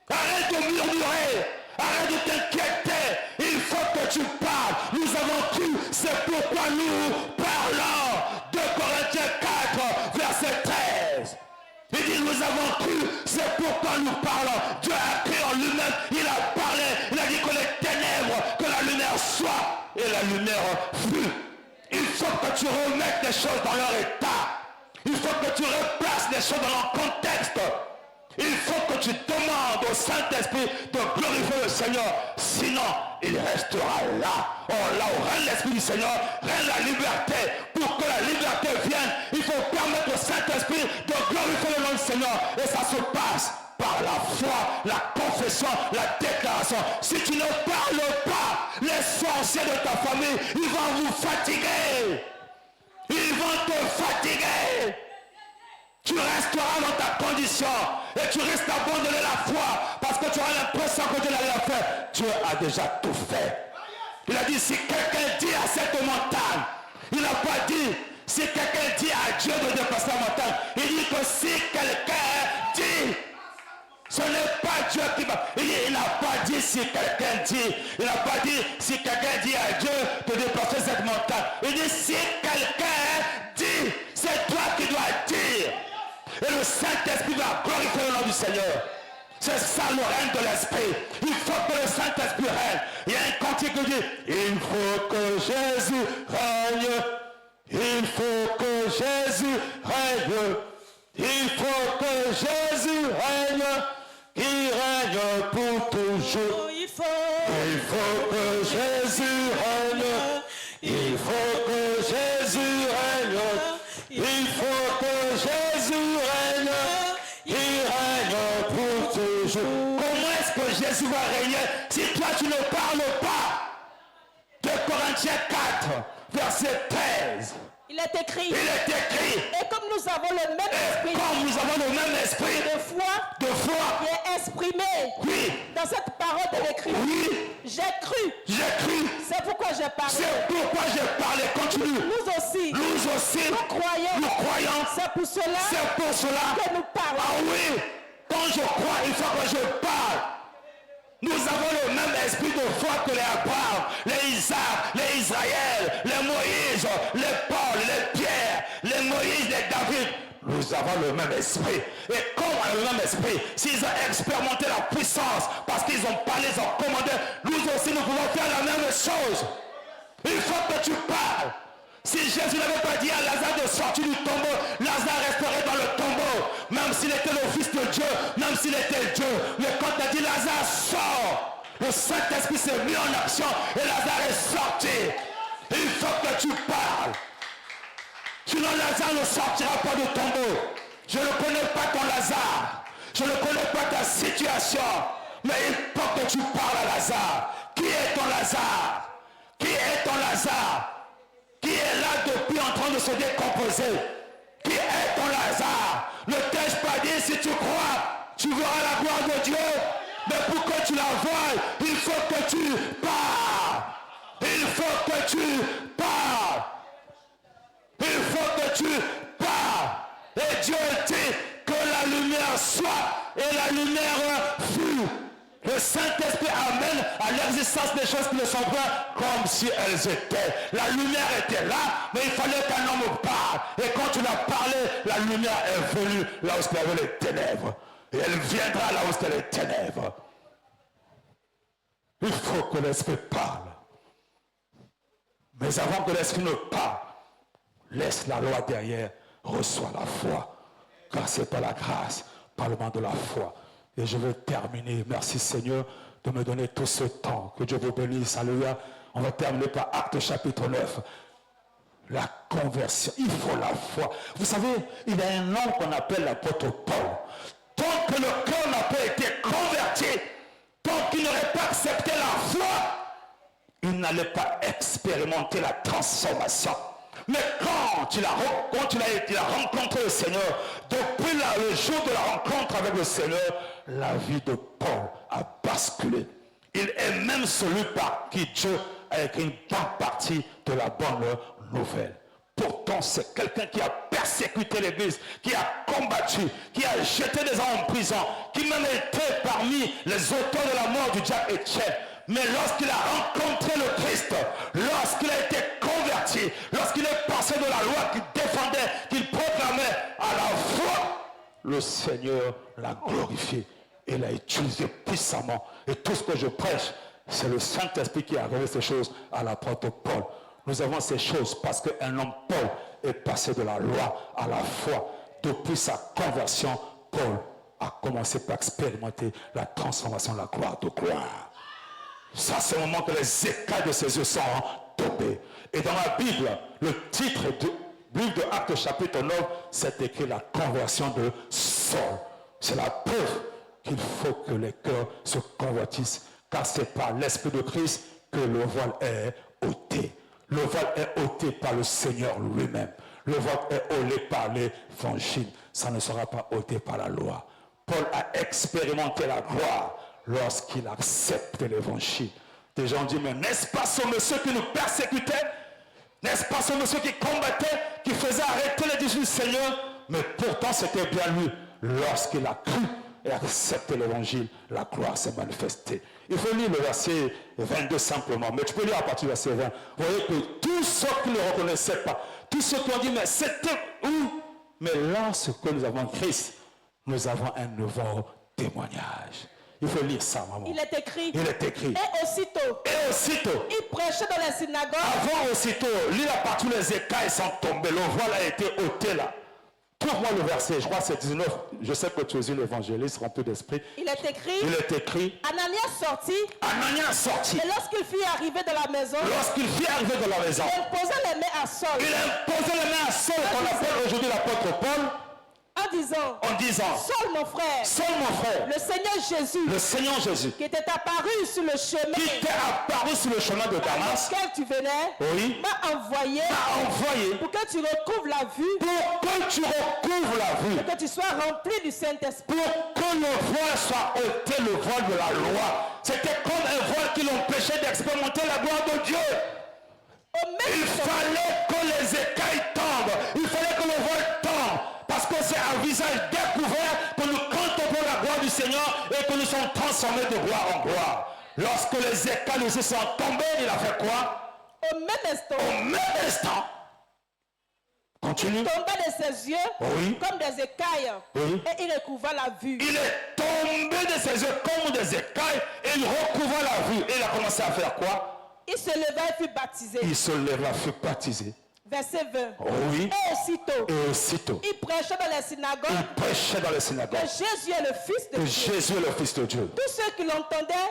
Arrête de murmurer. Arrête de t'inquiéter. Il faut que tu parles. Nous avons cru. C'est pourquoi nous parlons. 2 Corinthiens 4, verset 13. Il dit nous avons cru. C'est pourquoi nous parlons. Dieu a créé en lui-même. Il a parlé. Il a dit que les ténèbres, que la lumière soit. Et la lumière fut. Il faut que tu remettes les choses dans leur état. Il faut que tu replaces les choses dans leur contexte. Il faut que tu demandes au Saint-Esprit de glorifier le Seigneur. Sinon, il restera là. Oh, là où règne l'Esprit du Seigneur, règne la liberté. Pour que la liberté vienne, il faut permettre au Saint-Esprit de glorifier le nom du Seigneur. Et ça se passe par la foi, la confession, la déclaration. Si tu ne parles pas, les sorciers de ta famille, ils vont vous fatiguer. Ils vont te fatiguer. Tu resteras dans ta condition et tu risques d'abandonner la foi parce que tu auras l'impression que Dieu l'a déjà fait. Dieu a déjà tout fait. Il a dit si quelqu'un dit à cette montagne, il n'a pas dit si quelqu'un dit à Dieu de dépasser la montagne. Il dit que si quelqu'un dit Ce n'est pas Dieu qui va. Il n'a pas dit si quelqu'un dit. Il n'a pas dit si quelqu'un dit à Dieu de déplacer cette montagne. Il dit si quelqu'un dit, c'est toi qui dois dire. Et le Saint-Esprit va glorifier le nom du Seigneur. C'est ça le règne de l'Esprit. Il faut que le Saint-Esprit règne. Il y a un cantique qui dit, il faut que Jésus règne. Il faut que Jésus règne. Il faut que Jésus règne. Il règne pour toujours. Il faut que Jésus règne. Il faut que Jésus règne. Il faut que Jésus règne. Il règne pour toujours. Comment est-ce que Jésus va régner si toi tu ne parles pas? 2 Corinthiens 4, verset 13. Il est écrit. Il est écrit. Et comme nous avons le même esprit. Comme nous avons le même esprit. De foi. Qui est exprimé. Oui. Dans cette parole de l'Écriture. Oui. J'ai cru. J'ai cru. C'est pourquoi j'ai parlé. C'est pourquoi j'ai parlé. Continue. Nous aussi. Nous aussi. Nous croyons. Nous croyons. C'est pour cela. C'est pour cela. Que nous parlons. Ah oui. Quand je crois, il faut que je parle. Nous avons le même esprit de foi que les Abraham, les Isaac, les Israël, les Moïse, les Paul, les Pierre, les Moïse, les David. Nous avons le même esprit. Et comme on a le même esprit, s'ils ont expérimenté la puissance, parce qu'ils ont parlé, ils ont commandé, nous aussi nous pouvons faire la même chose. Il faut que tu parles. Si Jésus n'avait pas dit à Lazare de sortir du tombeau, Lazare resterait dans le tombeau, même s'il était le Fils de Dieu, même s'il était Dieu. Mais quand il a dit Lazare sort, le Saint-Esprit s'est mis en action et Lazare est sorti. Il faut que tu parles. Sinon Lazare ne sortira pas du tombeau. Je ne connais pas ton Lazare. Je ne connais pas ta situation. Mais il faut que tu parles à Lazare. Qui est ton Lazare? Qui est ton Lazare? Qui est là depuis en train de se décomposer? Qui est ton Lazare? Ne t'ai-je pas dit si tu crois, tu verras la gloire de Dieu? Mais pour que tu la voies, il faut que tu parles. Il faut que tu parles. Il faut que tu parles. Et Dieu dit que la lumière soit et la lumière fut. Le Saint-Esprit amène à l'existence des choses qui ne sont pas comme si elles étaient. La lumière était là, mais il fallait qu'un homme parle. Et quand tu l'as parlé, la lumière est venue là où il y avait les ténèbres. Et elle viendra là où il y a les ténèbres. Il faut que l'Esprit parle. Mais avant que l'Esprit ne parle, laisse la loi derrière, reçois la foi. Car c'est par la grâce, par le de la foi. Et je veux terminer, merci Seigneur de me donner tout ce temps. Que Dieu vous bénisse, alléluia. On va terminer par Actes chapitre 9. La conversion, il faut la foi. Vous savez, il y a un homme qu'on appelle l'apôtre Paul. Tant que le cœur n'a pas été converti, tant qu'il n'aurait pas accepté la foi, il n'allait pas expérimenter la transformation. Mais quand il a rencontré le Seigneur, depuis le jour de la rencontre avec le Seigneur, la vie de Paul a basculé. Il est même celui par qui Dieu a écrit une bonne partie de la bonne nouvelle. Pourtant, c'est quelqu'un qui a persécuté l'Église, qui a combattu, qui a jeté des gens en prison, qui même était parmi les auteurs de la mort du diable Étienne. Mais lorsqu'il a rencontré le Christ, lorsqu'il a été converti, lorsqu'il est passé de la loi qu'il défendait, qu'il proclamait à la foi, le Seigneur l'a glorifié et l'a utilisé puissamment. Et tout ce que je prêche, c'est le Saint-Esprit qui a révélé ces choses à l'apôtre Paul. Nous avons ces choses parce qu'un homme, Paul, est passé de la loi à la foi. Depuis sa conversion, Paul a commencé par expérimenter la transformation de la gloire de gloire. Ça, c'est le moment que les écailles de ses yeux sont tombés. Et dans la Bible, le titre du livre de Actes chapitre 9, c'est écrit la conversion de Saul. C'est la preuve qu'il faut que les cœurs se convertissent, car c'est par l'Esprit de Christ que le voile est ôté. Le voile est ôté par le Seigneur lui-même. Le voile est ôté par l'évangile. Ça ne sera pas ôté par la loi. Paul a expérimenté la gloire lorsqu'il acceptait l'évangile. Des gens disent, mais n'est-ce pas ce monsieur qui nous persécutait? N'est-ce pas ce monsieur qui combattait, qui faisait arrêter les disciples du Seigneur? Mais pourtant c'était bien lui. Lorsqu'il a cru, et accepté l'évangile, la gloire s'est manifestée. Il faut lire le verset 22 simplement, mais tu peux lire à partir du verset 20. Vous voyez que tous ceux qui ne le reconnaissaient pas, tous ceux qui ont dit, mais c'était où? Mais lorsque nous avons Christ, nous avons un nouveau témoignage. Il faut lire ça, maman. Il est écrit. Il est écrit. Et aussitôt. Il prêchait dans la synagogue. Avant aussitôt, lis là partout les écailles sont tombées. Le voile a été ôté là. Trouve-moi le verset, je crois que c'est 19. Je sais que tu es une évangéliste remplie d'esprit. Il est écrit. Il est écrit. Ananias sortit. Et lorsqu'il fut arrivé dans la maison. Il imposa les mains à Saul. Qu'on appelle aujourd'hui l'apôtre Paul. En disant, Saul mon frère, le Seigneur Jésus, qui était apparu sur le chemin, de Damas, par lequel tu venais, m'a envoyé pour que tu recouvres la vue, et que tu sois rempli du Saint-Esprit. Pour que le voile soit ôté, le voile de la loi. C'était comme un voile qui l'empêchait d'expérimenter la gloire de Dieu. Il fallait que les écailles tombent, il fallait que le voile tombe. Parce que c'est un visage découvert que nous contemplons la gloire du Seigneur et que nous sommes transformés de gloire en gloire. Lorsque les écailles se sont tombés, il a fait quoi? Au même instant. Continue. Il tombait de ses yeux comme des écailles et il recouvra la vue. Il est tombé de ses yeux comme des écailles et il recouvra la vue. Et il a commencé à faire quoi? Il se leva et fut baptisé. Verset 20. Et aussitôt, il prêchait dans les synagogues. Que Jésus est le Fils de Dieu. Tous ceux qui l'entendaient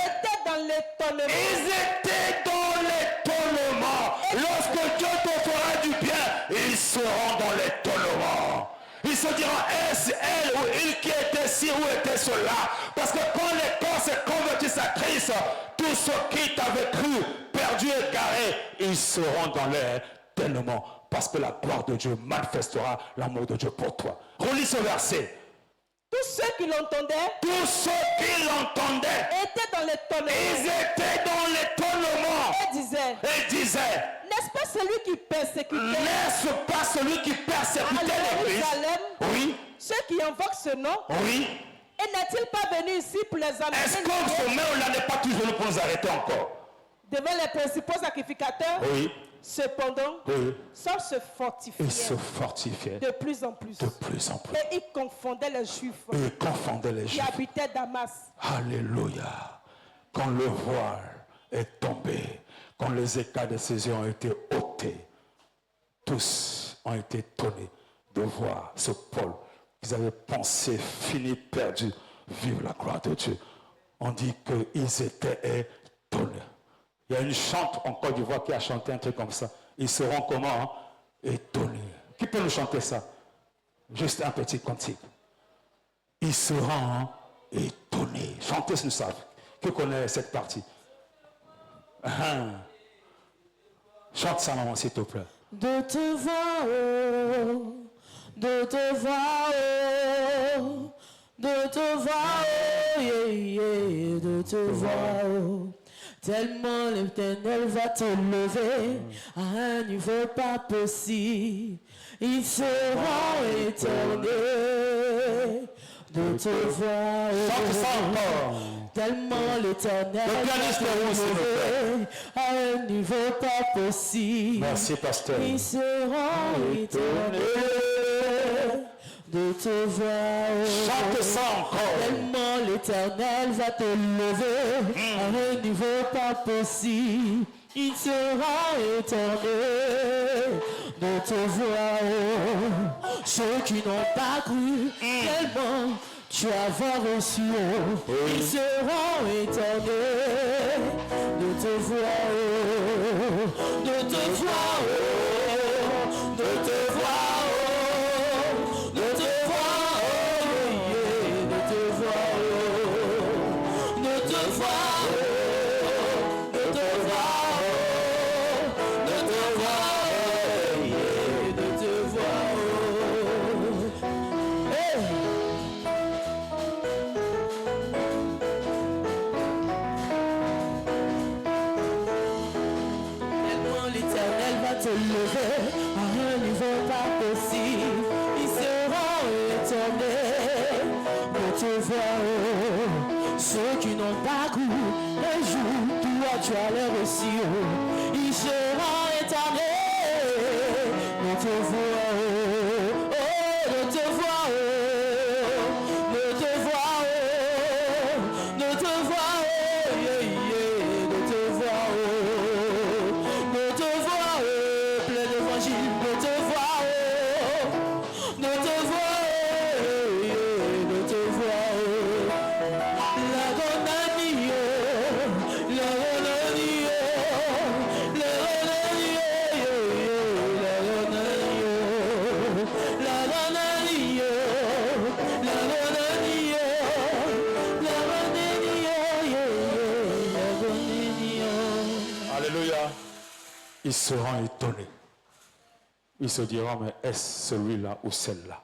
étaient dans l'étonnement. Ils étaient dans l'étonnement. Lorsque Dieu te fera du bien, ils seront dans l'étonnement. Ils se diront, est-ce elle ou il qui était ci ou était cela? Parce que quand les corps se convertissent à Christ, tous ceux qui t'avaient cru, perdus, égarés, ils seront dans l'étonnement. Parce que la gloire de Dieu manifestera l'amour de Dieu pour toi. Relis ce verset. Tous ceux qui l'entendaient étaient dans l'étonnement. Ils étaient dans l'étonnement. Et disaient, n'est-ce pas celui qui persécutait l'Église? Oui. Ceux qui invoquent ce nom? Oui. Et n'est-il pas venu ici pour les amener? Est-ce que ce nom-là n'est pas toujours venu pour nous arrêter encore? Devant les principaux sacrificateurs? Oui. Cependant, Saul se fortifiait. De plus en plus. Et il confondait les Juifs. Qui habitaient Damas. Alléluia. Quand le voile est tombé, quand les écailles de ses yeux ont été ôtés, tous ont été étonnés de voir ce Paul qu'ils avaient pensé fini, perdu, vivre la gloire de Dieu. On dit qu'ils étaient étonnés. Il y a une chante en Côte d'Ivoire qui a chanté un truc comme ça. Ils seront comment? Étonnés. Qui peut nous chanter ça? Juste un petit cantique. Ils seront étonnés. Chantez si nous savons. Qui connaît cette partie? Chante ça, maman, s'il te plaît. De te voir, oh, de te voir, oh, de te voir, oh, yeah, yeah, de te voir, oh. Tellement l'Éternel va te lever à un niveau pas possible. Ils seront étonnés de te voir. Tellement l'Éternel va te lever à un niveau pas possible. Merci, pasteur. Ils seront étonnés de te voir. Chante ça encore. Tellement l'Éternel va te lever à un niveau pas possible. Il sera étonnés de te voir. Ceux qui n'ont pas cru, tellement tu vas reçu. Ils seront étonnés de te voir. De te voir. De te voir. Se lever à un niveau pas possible. Ils seront étonnés toi tu as l'air aussi haut, il sera éternel. Ne te vois, ne te vois, ne te vois, ne te vois, ne te vois, ne te vois, plein d'évangile, ne te vois, ne te vois, ne te vois, la condamnie, la condamnie, la condamnie, la condamnie, la condamnie, la condamnie, la condamnie. Alléluia. Ils seront étonnés. Ils se diront, mais est-ce celui-là ou celle-là?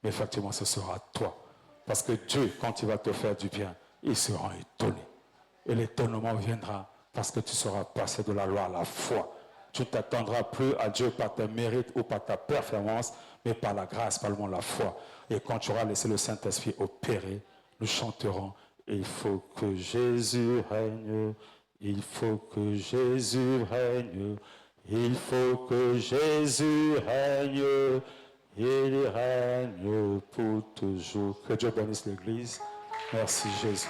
Mais effectivement, ce sera toi. Parce que Dieu, quand il va te faire du bien, ils seront étonnés. Et l'étonnement viendra parce que tu seras passé de la loi à la foi. Tu ne t'attendras plus à Dieu par tes mérites ou par ta performance, mais par la grâce, par le mot la foi. Et quand tu auras laissé le Saint-Esprit opérer, nous chanterons, il faut que Jésus règne, il faut que Jésus règne, il faut que Jésus règne, il règne pour toujours. Que Dieu bénisse l'Église. Merci Jésus.